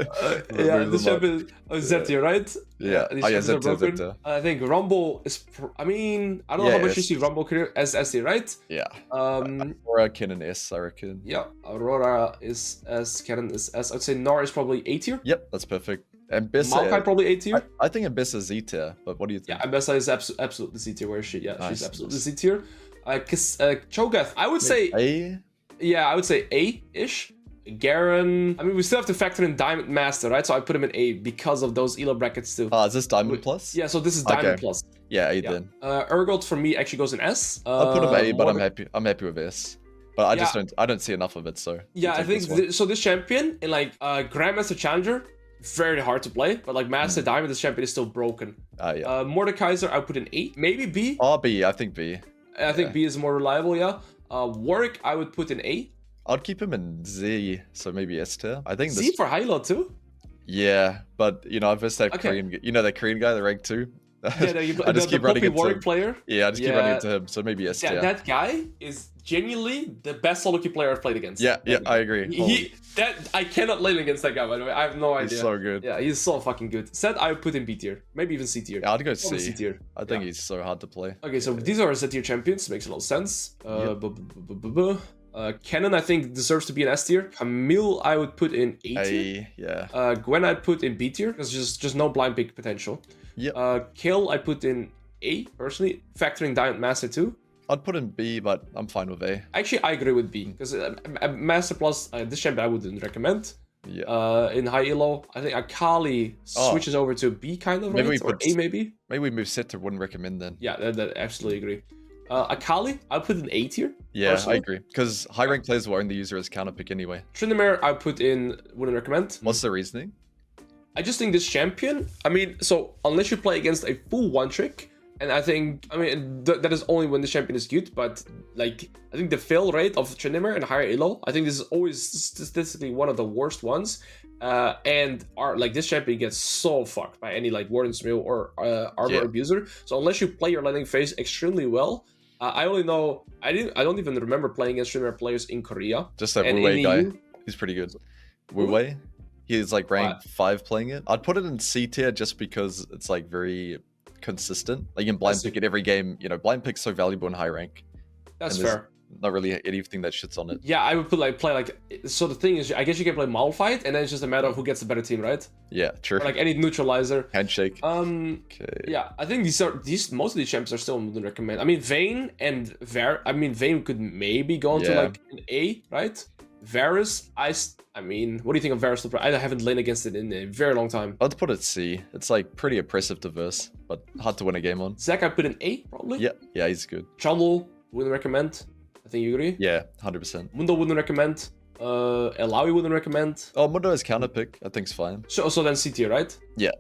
This champion is Z tier, right? Yeah. Z tier. I think Rumble is, I don't know how much you see Rumble career as S tier, right? Yeah. Aurora, Kennen S, I reckon. Yeah, Aurora is S, Kennen is S. I'd say Gnar is probably A tier. Yep, that's perfect. Ambessa, Maokai probably A tier. I think Ambessa is Z tier, but what do you think? Yeah, Ambessa is absolutely Z tier. Where is she? Yeah, nice. She's absolutely Z tier. Cho'Gath, I would say A. Yeah, I would say A-ish. Garen, we still have to factor in Diamond Master, right? So I put him in A because of those elo brackets too. Is this Diamond Plus? Yeah, so this is Diamond Plus. Yeah, A then. Urgot for me actually goes in S. I'll put him A, but I'm happy with S. But I don't see enough of it, so. Yeah, I think this champion in Grandmaster Challenger, very hard to play, but Master Diamond, this champion is still broken. Mordekaiser, I put in A, maybe B. B, I think B. I think B is more reliable, Warwick, I would put in A. I'd keep him in Z, so maybe S tier. I think Z for high-low too? Yeah, but I've versed that Korean, that Korean guy, the rank 2. I just keep running into him. Player. Yeah, I just keep running into him. So maybe S tier. Yeah, that guy is genuinely the best solo queue player I've played against. Yeah, I agree. I cannot lane against that guy, by the way. I have no idea. He's so good. Yeah, he's so fucking good. Said I would put in B tier, maybe even C tier. Yeah, I'd go C. C tier. I think he's so hard to play. Okay, so these are Z tier champions. Makes a lot of sense. Kennen, I think, deserves to be an S tier. Camille, I would put in A tier. Yeah. Gwen, I'd put in B tier. There's just no blind pick potential. Yep. Kayle, I put in A, personally. Factoring Diamond Master too. I'd put in B, but I'm fine with A. Actually, I agree with B. Because Master Plus, this champion I wouldn't recommend. Yeah. In high elo, I think Akali switches over to B kind of, maybe right? Or A maybe? Maybe we move Set to wouldn't recommend then. Yeah, that absolutely agree. Akali, I'll put in A tier. Yeah, personally. I agree. Because high rank players will only use her as counter pick anyway. Tryndamere, I put in wouldn't recommend. What's the reasoning? I just think this champion, I mean, so unless you play against a full one trick, and I mean, that is only when the champion is good, but like, I think the fail rate of Tryndamere and higher elo, I think this is always statistically one of the worst ones. And this champion gets so fucked by any like Warden's Mill or Armor Abuser. So unless you play your landing phase extremely well, I don't even remember playing against Tryndamere players in Korea. Just that Wu Wei guy, he's pretty good. Wu Wei? He's like rank 5 playing it. I'd put it in C tier just because it's like very consistent. Like you can blind pick it every game. You know, blind pick's so valuable in high rank. That's fair. Not really anything that shits on it. Yeah, I would play so the thing is, I guess you can play Malphite, and then it's just a matter of who gets the better team, right? Yeah, true. Or like any neutralizer. Handshake. Okay. Yeah, I think most of these champs are still wouldn't recommend. I mean, Vayne and Vayne could maybe go into like an A, right? Varus, I mean, what do you think of Varus? I haven't laid against it in a very long time. I'd put it C. It's like pretty oppressive to verse, but hard to win a game on. Zac, I put in A, probably. Yeah, he's good. Trundle, wouldn't recommend. I think you agree? Yeah, 100%. Mundo wouldn't recommend. Illaoi wouldn't recommend. Oh, Mundo is counter pick. I think's fine. So then C tier, right? Yeah.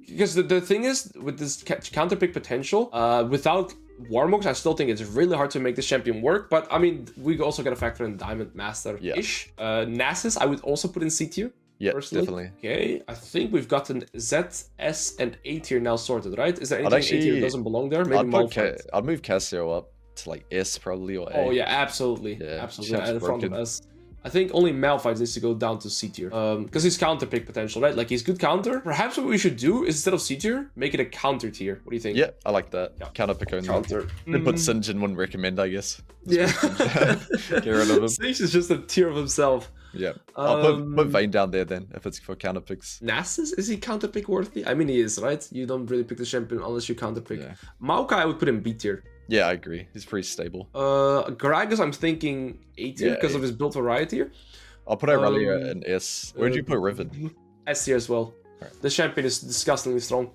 Because the thing is, with this counter pick potential, without Warmog's, I still think it's really hard to make this champion work. But I mean, we also gotta factor in Diamond Master-ish. Nasus, I would also put in C tier. Yeah, personally. Definitely. Okay, I think we've gotten Z, S, and A tier now sorted, right? Is there anything A tier doesn't belong there? Maybe Malphite. I'd move Cassio up to like S probably or A. Oh yeah, absolutely. Absolutely. At the front of S. I think only Malphite needs to go down to C tier. Because he's counter pick potential, right? Like he's good counter. Perhaps what we should do is instead of C tier, make it a counter tier. What do you think? Yeah, I like that. Yeah. Counter pick only. Counter. Then put Sinjin wouldn't recommend, I guess. Yeah. Get rid of him. Sinjin is just a tier of himself. Yeah. I'll put Vayne down there then, if it's for counter picks. Nasus, is he counter pick worthy? I mean, he is, right? You don't really pick the champion unless you counter pick. Yeah. Maokai, I would put in B tier. Yeah, I agree. He's pretty stable. Gragas, I'm thinking A tier because of his build variety. I'll put Irelia in S. Where'd you put Riven? S tier as well. Right. The champion is disgustingly strong.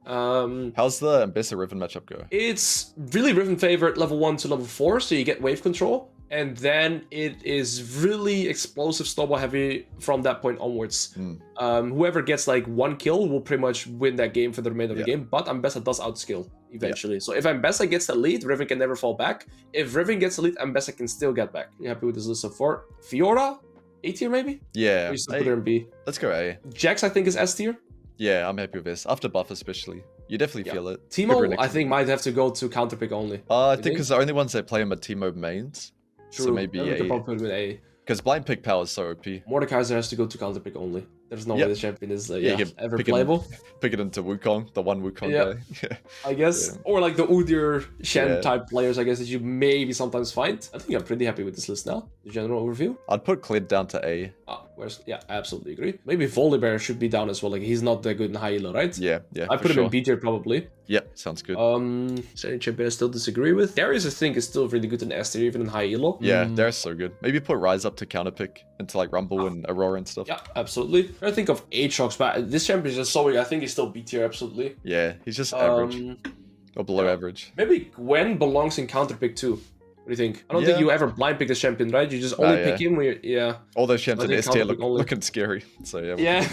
How's the Ambessa Riven matchup go? It's really Riven favorite level 1 to level 4, so you get wave control. And then it is really explosive snowball heavy from that point onwards. Whoever gets like 1 kill will pretty much win that game for the remainder of the game. But Ambessa does outskill eventually. So if Ambessa gets the lead, Riven can never fall back. If Riven gets the lead, Ambessa can still get back. You happy with this list so far? Fiora? A tier maybe? Yeah. Or you still put her in B? Let's go A. Jax I think is S tier. Yeah, I'm happy with this. After buff especially. You definitely feel it. Teemo I think might have to go to counter pick only. I think because the only ones that play him are Teemo mains. True. So maybe A. Because blind pick power is so OP. Mordekaiser has to go to counter pick only. There's no way the champion is ever pick playable. Pick it into Wukong, the one Wukong guy. I guess. Or like the Udyr Shen type players, I guess, that you maybe sometimes find. I think I'm pretty happy with this list now. The general overview. I'd put Kled down to A. Yeah, absolutely agree. Maybe Volibear should be down as well. Like he's not that good in high elo, right? Yeah. I put him in B tier probably. Yeah, sounds good. Is there any champion I still disagree with? Darius I think is still really good in S tier, even in high elo. Yeah, Darius so good. Maybe put Rise up to counter pick into like Rumble and Aurora and stuff. Yeah, absolutely. I think of Aatrox, but this champion is just so weak. I think he's still B tier, absolutely. Yeah, he's just average. Or below average. Maybe Gwen belongs in counter pick too. What do you think? I don't think you ever blind pick this champion, right? You just only pick him when you're, all those champions in S tier looking scary. So yeah.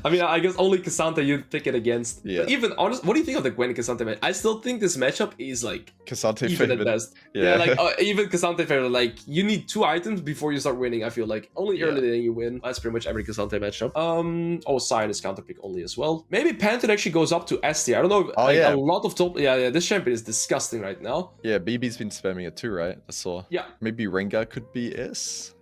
I mean, I guess only Cassandra you'd pick it against. Yeah. But even honest, what do you think of the Gwen Cassandra match? I still think this matchup is like Cassandra even favorite. at best. Yeah, like even Cassandra favorite. Like you need 2 items before you start winning. I feel like only early then you win. That's pretty much every Cassandra matchup. Sion is counter pick only as well. Maybe Pantheon actually goes up to S tier. I don't know. A lot of top. Yeah. This champion is disgusting right now. Yeah, BB's been spamming it too, right? I saw. Yeah. Maybe Rengar could be S.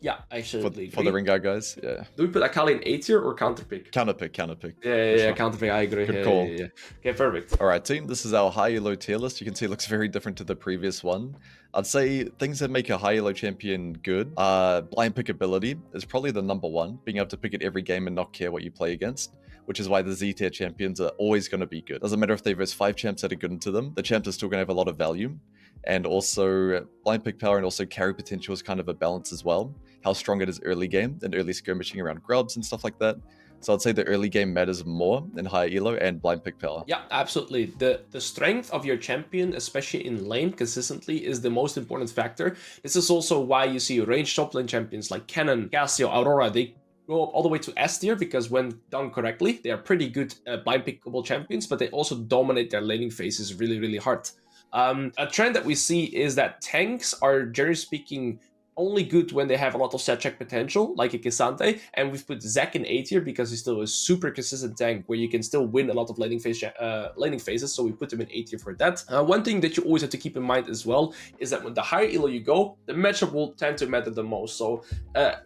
Yeah, actually. For the Rengar guys, yeah. Do we put Akali in A tier or counter pick? Counter pick. Yeah, counter pick. I agree. Good call. Yeah. Okay, perfect. All right, team. This is our high elo tier list. You can see it looks very different to the previous one. I'd say things that make a high elo champion good. Blind pick ability is probably the #1. Being able to pick it every game and not care what you play against. Which is why the Z tier champions are always going to be good. Doesn't matter if they verse 5 champs that are good into them. The champs are still going to have a lot of value. And also blind pick power and also carry potential is kind of a balance as well. How strong it is early game and early skirmishing around grubs and stuff like that. So I'd say the early game matters more than higher elo and blind pick power. Yeah, absolutely. The strength of your champion, especially in lane consistently, is the most important factor. This is also why you see ranged top lane champions like Kennen, Cassio, Aurora, they go up all the way to S tier because when done correctly, they are pretty good blind pickable champions, but they also dominate their laning phases really, really hard. A trend that we see is that tanks are, generally speaking, only good when they have a lot of set check potential, like a Cassandra, and we've put Zac in A tier because he's still a super consistent tank where you can still win a lot of laning phases, so we put him in A tier for that. One thing that you always have to keep in mind as well is that when the higher elo you go, the matchup will tend to matter the most. So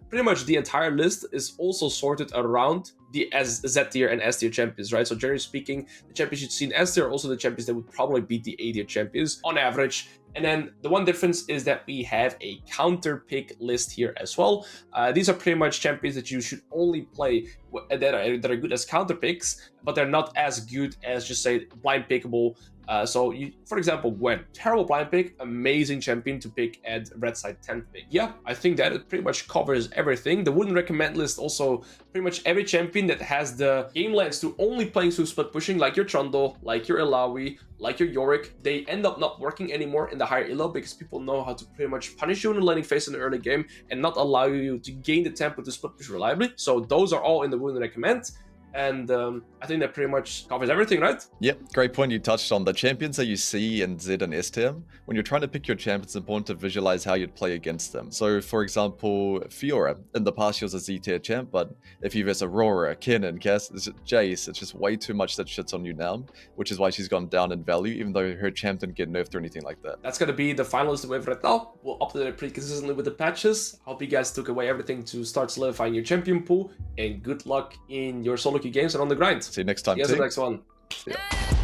pretty much the entire list is also sorted around the Z tier and S tier champions, right? So generally speaking, the champions you'd see in S tier are also the champions that would probably beat the A tier champions on average. And then the one difference is that we have a counter pick list here as well. These are pretty much champions that you should only play that are good as counter picks, but they're not as good as, just say, blind pickable. So, for example, Gwen, terrible blind pick, amazing champion to pick at red side 10th pick. Yeah, I think that it pretty much covers everything. The wouldn't recommend list also pretty much every champion that has the game lens to only playing through split pushing, like your Trundle, like your Illaoi, like your Yorick, they end up not working anymore in the higher elo because people know how to pretty much punish you in the laning phase in the early game and not allow you to gain the tempo to split push reliably. So those are all in the wouldn't recommend. And I think that pretty much covers everything, right? Yep, great point you touched on. The champions that you see in Z and S tier, when you're trying to pick your champ, it's important to visualize how you'd play against them. So, for example, Fiora, in the past she was a Z tier champ, but if you verse Aurora, Kennen, Jace, it's just way too much that shits on you now, which is why she's gone down in value, even though her champ didn't get nerfed or anything like that. That's going to be the final list we have right now. We'll update it pretty consistently with the patches. Hope you guys took away everything to start solidifying your champion pool, and good luck in your solo queue games and on the grind. See you next time. See you in the next one. See ya.